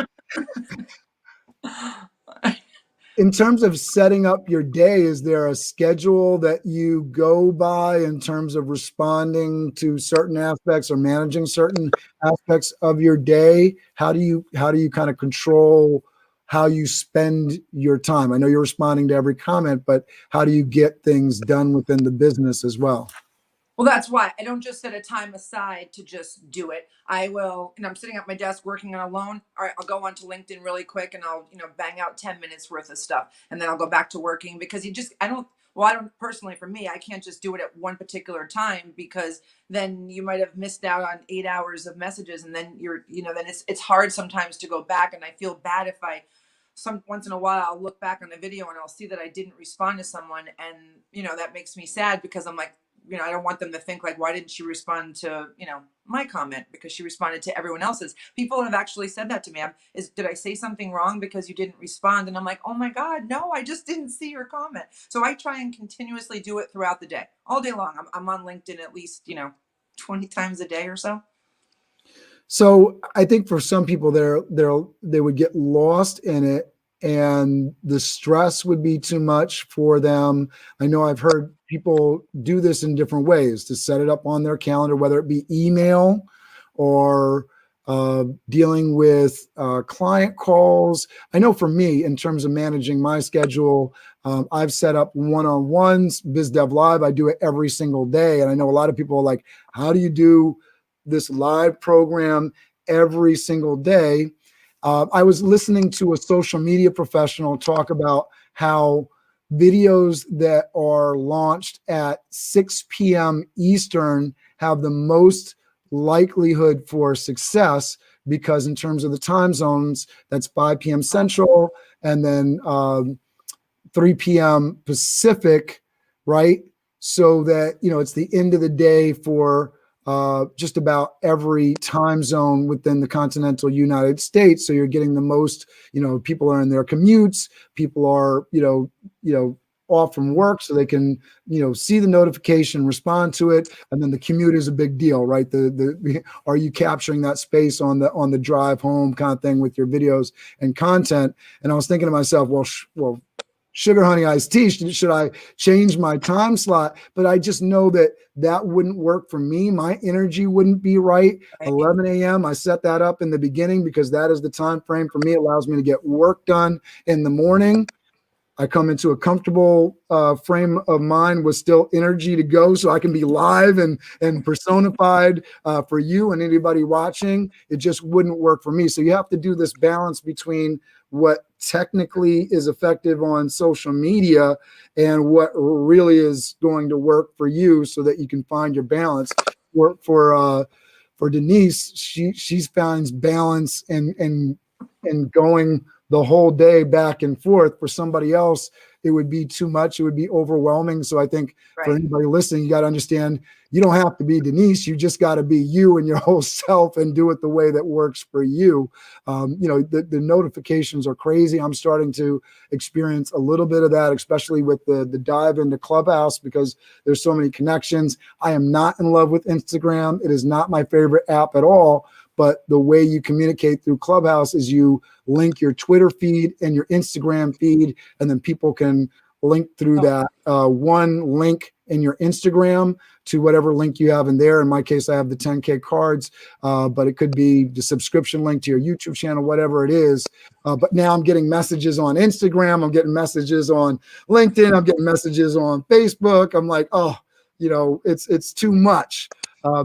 in terms of setting up your day, is there a schedule that you go by in terms of responding to certain aspects or managing certain aspects of your day? How do you kind of control how you spend your time? I know you're responding to every comment, but how do you get things done within the business as well? Well, that's why I don't just set a time aside to just do it. I will, and I'm sitting at my desk working on a loan. All right, I'll go onto LinkedIn really quick and I'll, bang out 10 minutes worth of stuff. And then I'll go back to working, because I don't personally, for me, I can't just do it at one particular time, because then you might have missed out on 8 hours of messages. And then then it's hard sometimes to go back. And I feel bad if once in a while I'll look back on a video and I'll see that I didn't respond to someone. And, that makes me sad, because I'm like, I don't want them to think like, why didn't she respond to, my comment? Because she responded to everyone else's. People have actually said that to me. Did I say something wrong because you didn't respond? And I'm like, oh my God, no, I just didn't see your comment. So I try and continuously do it throughout the day, all day long. I'm on LinkedIn at least, 20 times a day or so. So I think for some people they would get lost in it, and the stress would be too much for them. I know I've heard people do this in different ways to set it up on their calendar, whether it be email or dealing with client calls. I know for me, in terms of managing my schedule, I've set up one-on-ones, Biz Dev Live. I do it every single day. And I know a lot of people are like, how do you do this live program every single day? I was listening to a social media professional talk about how videos that are launched at 6 p.m. Eastern have the most likelihood for success, because in terms of the time zones, that's 5 p.m. Central and then 3 p.m. Pacific, right? So that, it's the end of the day for just about every time zone within the continental United States. So you're getting the most, people are in their commutes, people are, off from work, so they can, see the notification, respond to it. And then the commute is a big deal, right? Are you capturing that space on the drive home kind of thing with your videos and content? And I was thinking to myself, well, sugar honey iced tea, should I change my time slot? But I just know that wouldn't work for me. My energy wouldn't be right. 11 a.m. I set that up in the beginning because that is the time frame for me. It allows me to get work done in the morning. I come into a comfortable frame of mind with still energy to go, so I can be live and personified for you and anybody watching. It just wouldn't work for me. So you have to do this balance between what technically is effective on social media and what really is going to work for you, so that you can find your balance. For Denise, she's found balance and going the whole day back and forth. For somebody else, it would be too much. It would be overwhelming. So I think for Right. anybody listening, you got to understand, you don't have to be Denise. You just got to be you and your whole self and do it the way that works for you. The notifications are crazy. I'm starting to experience a little bit of that, especially with the dive into Clubhouse, because there's so many connections. I am not in love with Instagram. It is not my favorite app at all. But the way you communicate through Clubhouse is you link your Twitter feed and your Instagram feed, and then people can link through that one link in your Instagram to whatever link you have in there. In my case, I have the 10K cards, but it could be the subscription link to your YouTube channel, whatever it is. But now I'm getting messages on Instagram. I'm getting messages on LinkedIn. I'm getting messages on Facebook. I'm like, oh, it's too much.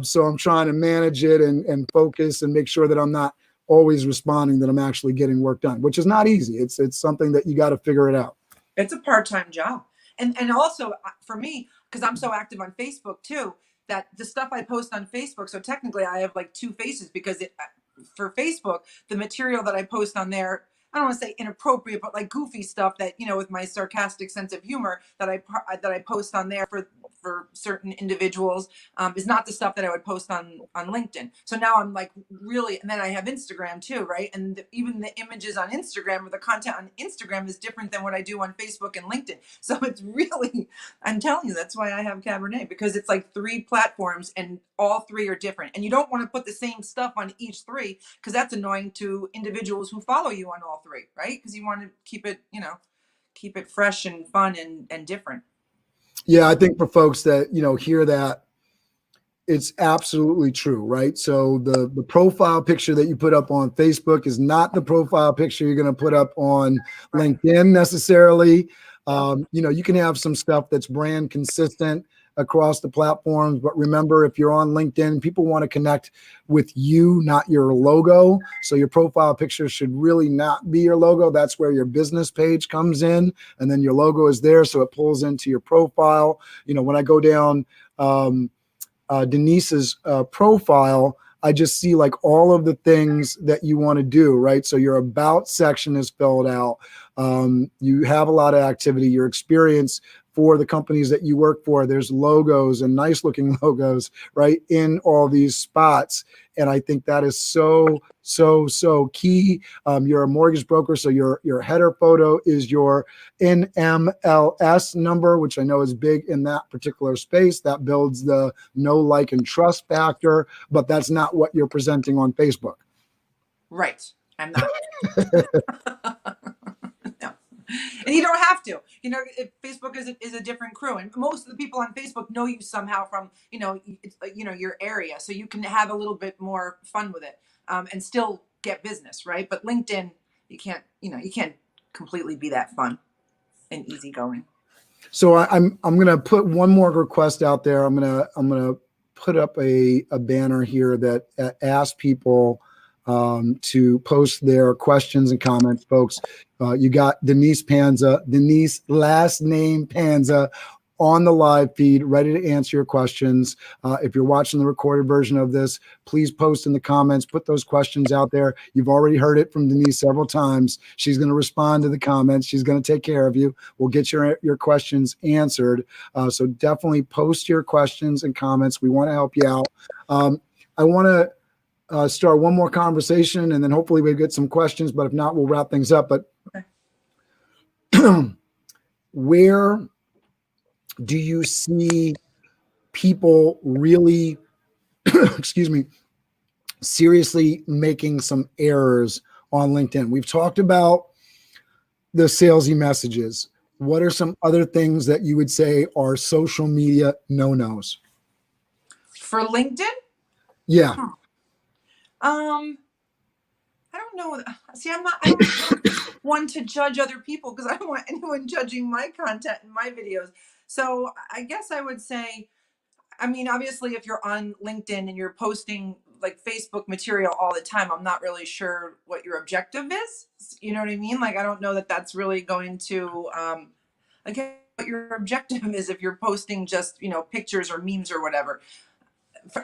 So I'm trying to manage it and focus and make sure that I'm not always responding, that I'm actually getting work done, which is not easy. It's something that you got to figure it out. It's a part-time job. And also for me, because I'm so active on Facebook too, that the stuff I post on Facebook, so technically I have like two faces, because for Facebook, the material that I post on there, I don't want to say inappropriate, but like goofy stuff that, with my sarcastic sense of humor that I post on there for certain individuals, is not the stuff that I would post on LinkedIn. So now I'm like really, and then I have Instagram too, right? And even the images on Instagram or the content on Instagram is different than what I do on Facebook and LinkedIn. So it's really, I'm telling you, that's why I have Cabernet, because it's like 3 platforms and all 3 are different. And you don't want to put the same stuff on each 3, because that's annoying to individuals who follow you on all 3, right? Because you want to keep it fresh and fun and different. Yeah, I think for folks that, hear that, it's absolutely true, right? So the profile picture that you put up on Facebook is not the profile picture you're going to put up on LinkedIn necessarily. You can have some stuff that's brand consistent across the platforms, but remember, if you're on LinkedIn, people want to connect with you, not your logo. So your profile picture should really not be your logo. That's where your business page comes in, and then your logo is there, so it pulls into your profile. When I go down Denise's profile, I just see like all of the things that you want to do, right? So your about section is filled out. You have a lot of activity, your experience for the companies that you work for. There's logos and nice looking logos, right, in all these spots. And I think that is so key. You're a mortgage broker, so your header photo is your NMLS number, which I know is big in that particular space. That builds the know, like, and trust factor, but that's not what you're presenting on Facebook. Right. I'm not. No. And you don't have to. Facebook is a different crew, and most of the people on Facebook know you somehow from your area, so you can have a little bit more fun with it, and still get business, right? But LinkedIn, you can't completely be that fun and easygoing. So I'm gonna put one more request out there. I'm gonna put up a banner here that asks people to post their questions and comments, folks. You got Denise Panza, Denise last name Panza, on the live feed, ready to answer your questions. If you're watching the recorded version of this, please post in the comments, put those questions out there. You've already heard it from Denise several times. She's going to respond to the comments. She's going to take care of you. We'll get your questions answered. So definitely post your questions and comments. We want to help you out. I want to start one more conversation, and then hopefully we get some questions, but if not, we'll wrap things up. But where do you see people really, excuse me, seriously making some errors on LinkedIn? We've talked about the salesy messages. What are some other things that you would say are social media no-nos? For LinkedIn? Yeah. I don't know. See, I don't one to judge other people, because I don't want anyone judging my content and my videos. So I guess I would say, obviously, if you're on LinkedIn and you're posting like Facebook material all the time, I'm not really sure what your objective is. You know what I mean? Like, I don't know that that's really going to, again, what your objective is if you're posting just, pictures or memes or whatever.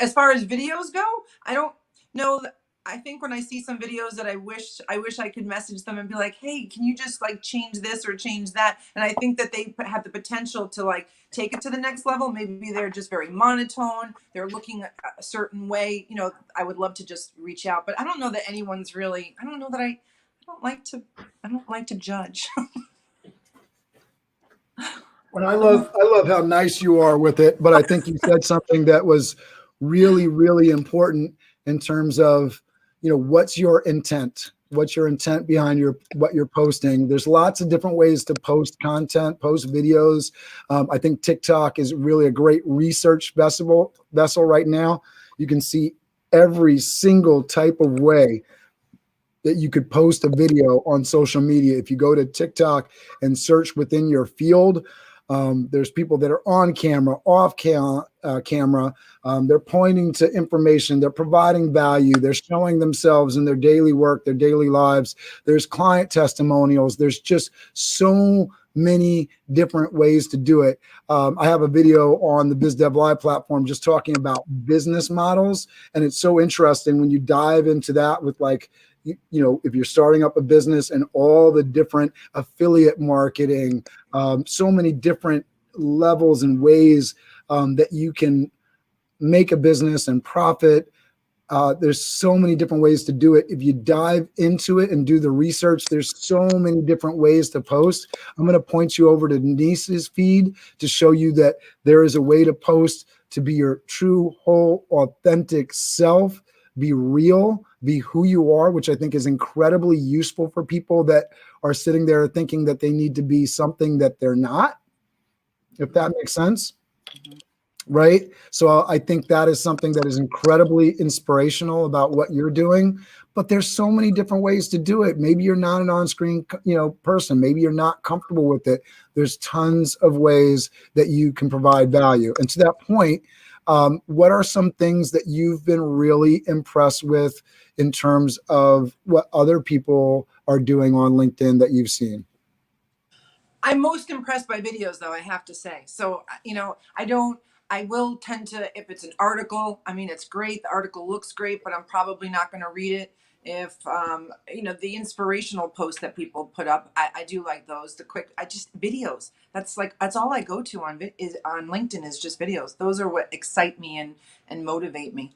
As far as videos go, I don't know. I think when I see some videos that I wish I could message them and be like, hey, can you just like change this or change that? And I think that they have the potential to like take it to the next level. Maybe they're just very monotone. They're looking a certain way. You know, I would love to just reach out, but I don't know that anyone's really. I don't know that I don't like to. I don't like to judge. And I love how nice you are with it, but I think you said something that was really, really important in terms of, what's your intent? What's your intent behind what you're posting? There's lots of different ways to post content, post videos. I think TikTok is really a great research vessel right now. You can see every single type of way that you could post a video on social media. If you go to TikTok and search within your field, there's people that are on camera, off camera. They're pointing to information. They're providing value. They're showing themselves in their daily work, their daily lives. There's client testimonials. There's just so many different ways to do it. I have a video on the BizDev Live platform just talking about business models. And it's so interesting when you dive into that with like, if you're starting up a business and all the different affiliate marketing, so many different levels and ways that you can make a business and profit. There's so many different ways to do it. If you dive into it and do the research, there's so many different ways to post. I'm going to point you over to Denise's feed to show you that there is a way to post to be your true, whole, authentic self, be real, be who you are, which I think is incredibly useful for people that are sitting there thinking that they need to be something that they're not, if that makes sense. Right? So I think that is something that is incredibly inspirational about what you're doing, but there's so many different ways to do it. Maybe you're not an on-screen, person. Maybe you're not comfortable with it. There's tons of ways that you can provide value. And to that point, what are some things that you've been really impressed with in terms of what other people are doing on LinkedIn that you've seen? I'm most impressed by videos, though, I have to say. So, I will tend to, if it's an article, I mean, it's great. The article looks great, but I'm probably not going to read it. If, the inspirational posts that people put up, I do like those. Videos. That's all I go to on LinkedIn is just videos. Those are what excite me and motivate me.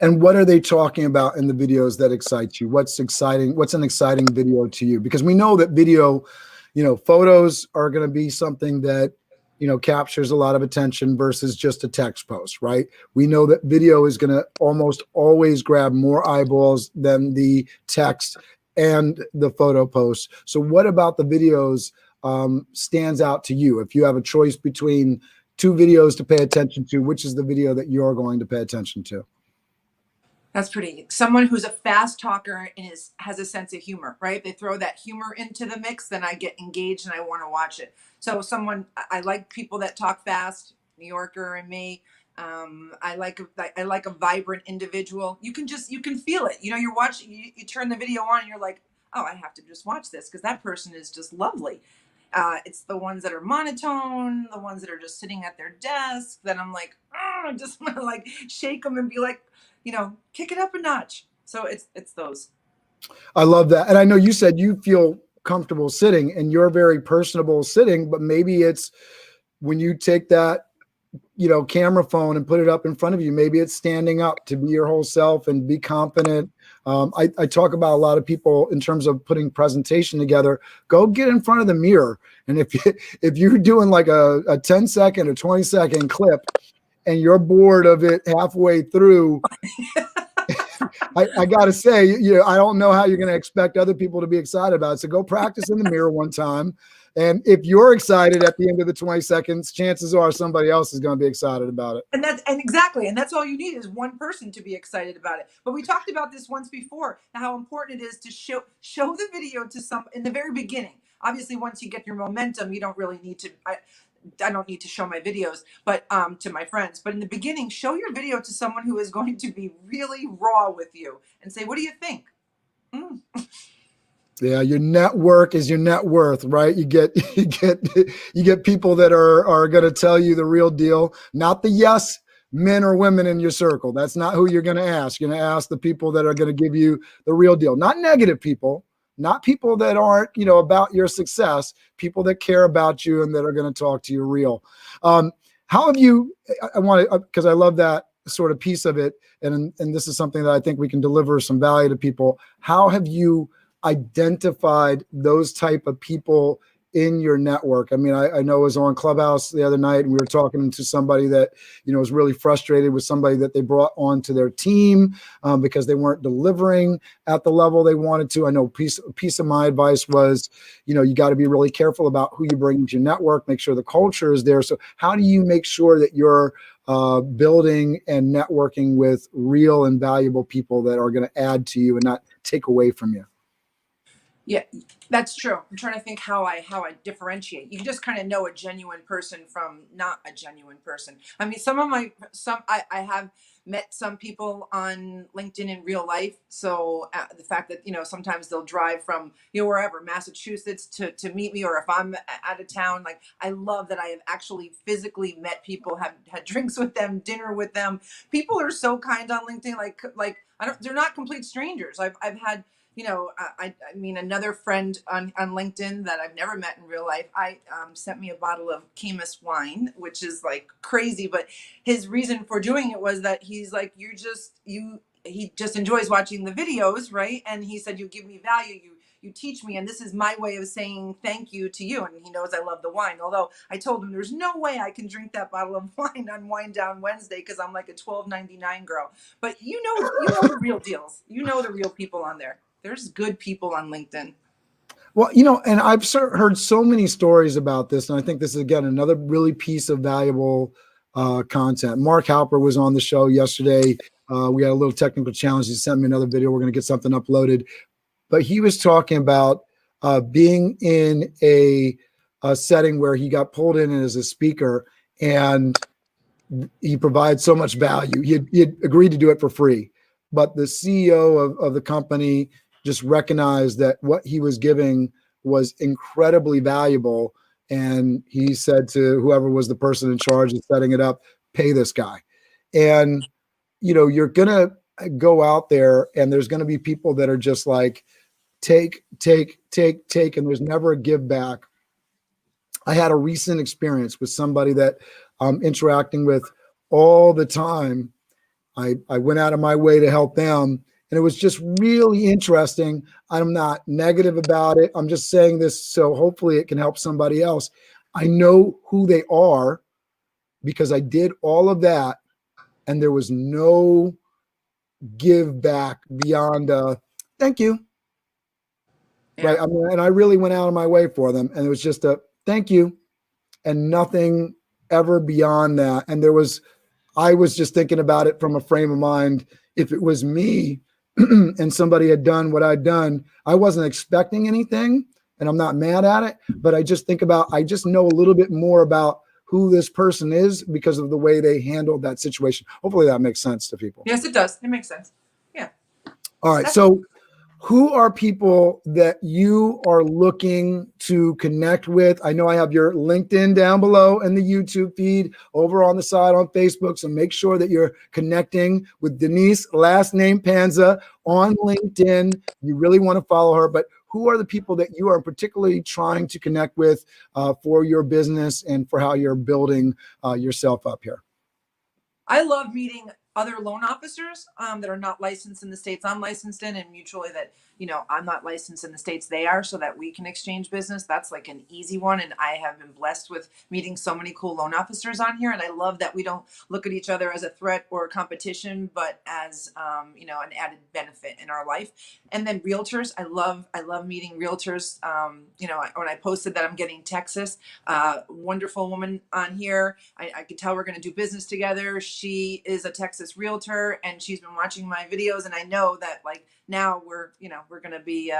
And what are they talking about in the videos that excite you? What's exciting? What's an exciting video to you? Because we know that video, photos are going to be something that, captures a lot of attention versus just a text post, right? We know that video is going to almost always grab more eyeballs than the text and the photo post. So what about the videos stands out to you? If you have a choice between two videos to pay attention to, which is the video that you're going to pay attention to? That's pretty. Someone who's a fast talker and has a sense of humor, right? They throw that humor into the mix, then I get engaged and I want to watch it. So I like people that talk fast, New Yorker and me. I like a vibrant individual. You can feel it. You're watching. You turn the video on and you're like, oh, I have to just watch this because that person is just lovely. It's the ones that are monotone, the ones that are just sitting at their desk. Then I'm like, oh, I just want to like shake them and be like, kick it up a notch. So it's those. I love that. And I know you said you feel comfortable sitting and you're very personable sitting, but maybe it's when you take that, camera phone and put it up in front of you, maybe it's standing up to be your whole self and be confident. I talk about a lot of people in terms of putting presentation together, go get in front of the mirror. And if you're doing like a 10-second or 20-second clip and you're bored of it halfway through, I got to say, I don't know how you're going to expect other people to be excited about it. So go practice in the mirror one time. And if you're excited at the end of the 20 seconds, chances are somebody else is going to be excited about it. And exactly. And that's all you need is one person to be excited about it. But we talked about this once before, how important it is to show the video to some in the very beginning. Obviously, once you get your momentum, you don't really need to. I don't need to show my videos, but to my friends. But in the beginning, show your video to someone who is going to be really raw with you and say, "What do you think?" Yeah, your network is your net worth, right? You get people that are going to tell you the real deal, not the yes, men or women in your circle. That's not who you're going to ask. You're going to ask the people that are going to give you the real deal, not negative people, not people that aren't, about your success, people that care about you and that are going to talk to you real. How have you, I want to, because I love that sort of piece of it. And this is something that I think we can deliver some value to people. How have you identified those type of people in your network? I mean, I know I was on Clubhouse the other night and we were talking to somebody that, was really frustrated with somebody that they brought onto their team because they weren't delivering at the level they wanted to. I know a piece of my advice was, you got to be really careful about who you bring into your network, make sure the culture is there. So how do you make sure that you're building and networking with real and valuable people that are going to add to you and not take away from you? Yeah, that's true. I'm trying to think how I differentiate. You can just kind of know a genuine person from not a genuine person. I mean, I have met some people on LinkedIn in real life. So the fact that sometimes they'll drive from wherever, Massachusetts, to meet me, or if I'm out of town, like I love that I have actually physically met people, have had drinks with them, dinner with them. People are so kind on LinkedIn. Like they're not complete strangers. I've had I mean, another friend on LinkedIn that I've never met in real life, sent me a bottle of Camus wine, which is like crazy. But his reason for doing it was that he's like, he just enjoys watching the videos, right? And he said, you give me value, you teach me, and this is my way of saying thank you to you. And he knows I love the wine. Although I told him there's no way I can drink that bottle of wine on Wine Down Wednesday because I'm like a $12.99 girl. But you know the real deals. You know the real people on there. There's good people on LinkedIn. Well, and I've heard so many stories about this, and I think this is, again, another really piece of valuable content. Mark Halper was on the show yesterday. We had a little technical challenge. He sent me another video. We're going to get something uploaded. But he was talking about being in a setting where he got pulled in as a speaker, and he provides so much value. He had agreed to do it for free, but the CEO of the company just recognized that what he was giving was incredibly valuable. And he said to whoever was the person in charge of setting it up, pay this guy. And, you're going to go out there and there's going to be people that are just like, take, and there's never a give back. I had a recent experience with somebody that I'm interacting with all the time. I went out of my way to help them. And it was just really interesting. I'm not negative about it. I'm just saying this so hopefully it can help somebody else. I know who they are because I did all of that, and there was no give back beyond thank you. Yeah. Right. I mean, and I really went out of my way for them, and it was just a thank you and nothing ever beyond that. And I was just thinking about it from a frame of mind. If it was me and somebody had done what I'd done, I wasn't expecting anything, and I'm not mad at it, but I just know a little bit more about who this person is because of the way they handled that situation. Hopefully that makes sense to people. Yes, it does. It makes sense. Yeah. All right. So who are people that you are looking to connect with? I know I have your LinkedIn down below and the YouTube feed over on the side on Facebook. So make sure that you're connecting with Denise, last name Panza, on LinkedIn. You really want to follow her. But who are the people that you are particularly trying to connect with for your business and for how you're building yourself up here? I love meeting other loan officers that are not licensed in the states I'm licensed in, and mutually that, I'm not licensed in the states they are, so that we can exchange business. That's like an easy one. And I have been blessed with meeting so many cool loan officers on here. And I love that we don't look at each other as a threat or a competition, but as, an added benefit in our life. And then realtors. I love meeting realtors. When I posted that I'm getting Texas, wonderful woman on here. I could tell we're going to do business together. She is a Texas realtor, and she's been watching my videos, and I know that like now we're going to be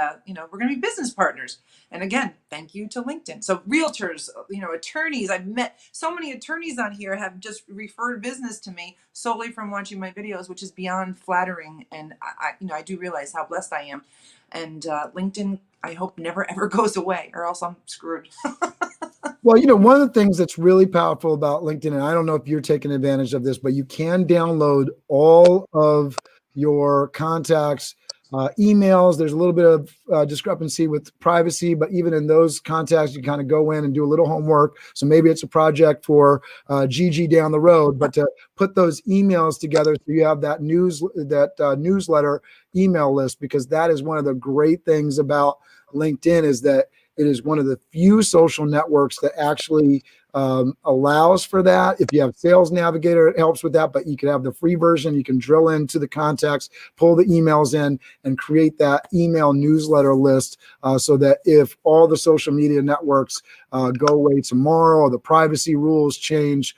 business partners. And again, thank you to LinkedIn. So realtors, attorneys, I've met so many attorneys on here have just referred business to me solely from watching my videos, which is beyond flattering. And I do realize how blessed I am. And LinkedIn, I hope never ever goes away, or else I'm screwed. Well, one of the things that's really powerful about LinkedIn, and I don't know if you're taking advantage of this, but you can download all of your contacts, emails. There's a little bit of discrepancy with privacy, but even in those contacts, you kind of go in and do a little homework. So maybe it's a project for Gigi down the road, but to put those emails together so you have that newsletter email list, because that is one of the great things about LinkedIn is that it is one of the few social networks that actually allows for that. If you have Sales Navigator, it helps with that, but you can have the free version. You can drill into the contacts, pull the emails in, and create that email newsletter list so that if all the social media networks go away tomorrow or the privacy rules change,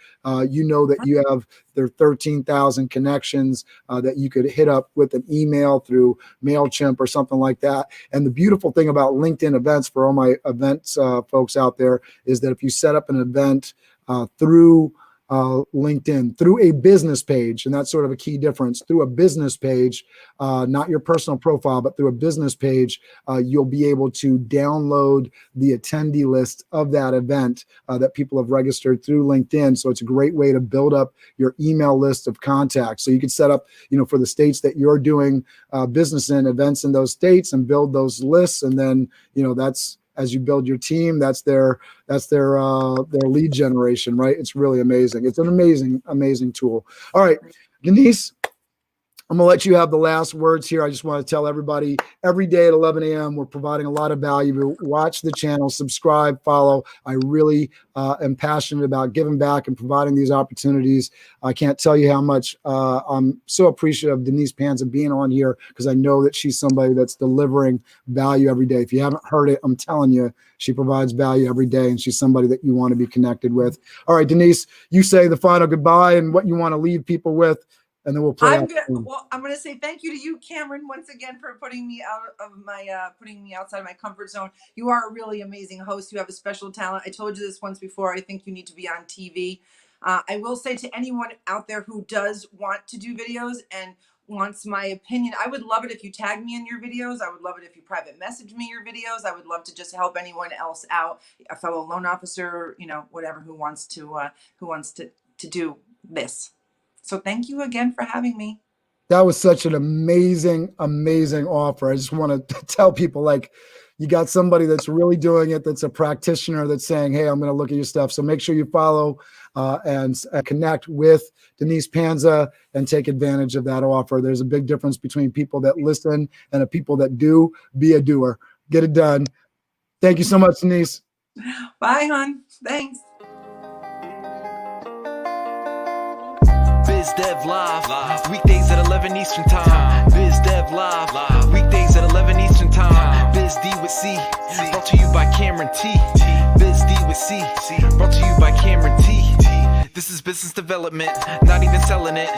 you know that you have their 13,000 connections that you could hit up with an email through MailChimp or something like that. And the beautiful thing about LinkedIn events for all my events folks out there is that if you set up an event through LinkedIn, through a business page, and that's sort of a key difference, through a business page, not your personal profile, but through a business page, you'll be able to download the attendee list of that event that people have registered through LinkedIn. So it's a great way to build up your email list of contacts. So you can set up, for the states that you're doing business in, events in those states, and build those lists. And then, that's, as you build your team, that's their lead generation, right? It's really amazing. It's an amazing tool. All right, Denise, I'm gonna let you have the last words here. I just want to tell everybody every day at 11 a.m. we're providing a lot of value. Watch the channel, subscribe, follow. I really am passionate about giving back and providing these opportunities. I can't tell you how much I'm so appreciative of Denise Panza being on here, because I know that she's somebody that's delivering value every day. If you haven't heard it, I'm telling you, she provides value every day, and she's somebody that you want to be connected with. All right, Denise, you say the final goodbye and what you want to leave people with, and then we'll play. I'm gonna say thank you to you, Cameron, once again for putting me putting me outside my comfort zone. You are a really amazing host. You have a special talent. I told you this once before. I think you need to be on TV. I will say to anyone out there who does want to do videos and wants my opinion, I would love it if you tag me in your videos. I would love it if you private message me your videos. I would love to just help anyone else out, a fellow loan officer, whatever, who wants to do this. So thank you again for having me. That was such an amazing offer. I just want to tell people, you got somebody that's really doing it, that's a practitioner, that's saying, hey, I'm going to look at your stuff. So make sure you follow and connect with Denise Panza and take advantage of that offer. There's a big difference between people that listen and the people that do. Be a doer. Get it done. Thank you so much, Denise. Bye, hon. Thanks. Biz Dev Live, weekdays at 11 Eastern Time. Biz Dev Live, weekdays at 11 Eastern Time. Biz D with C, brought to you by Cameron T. Biz D with C, brought to you by Cameron T. This is business development, not even selling it.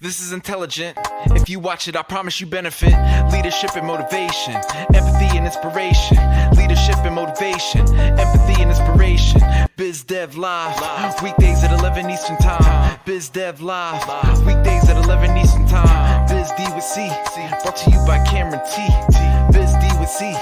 This is intelligent. If you watch it, I promise you benefit. Leadership and motivation, empathy and inspiration. Leadership and motivation, empathy and inspiration. Biz Dev Live, weekdays at 11 Eastern Time. Biz Dev Live, weekdays at 11 Eastern Time. Biz D with C, brought to you by Cameron T. Biz D with C.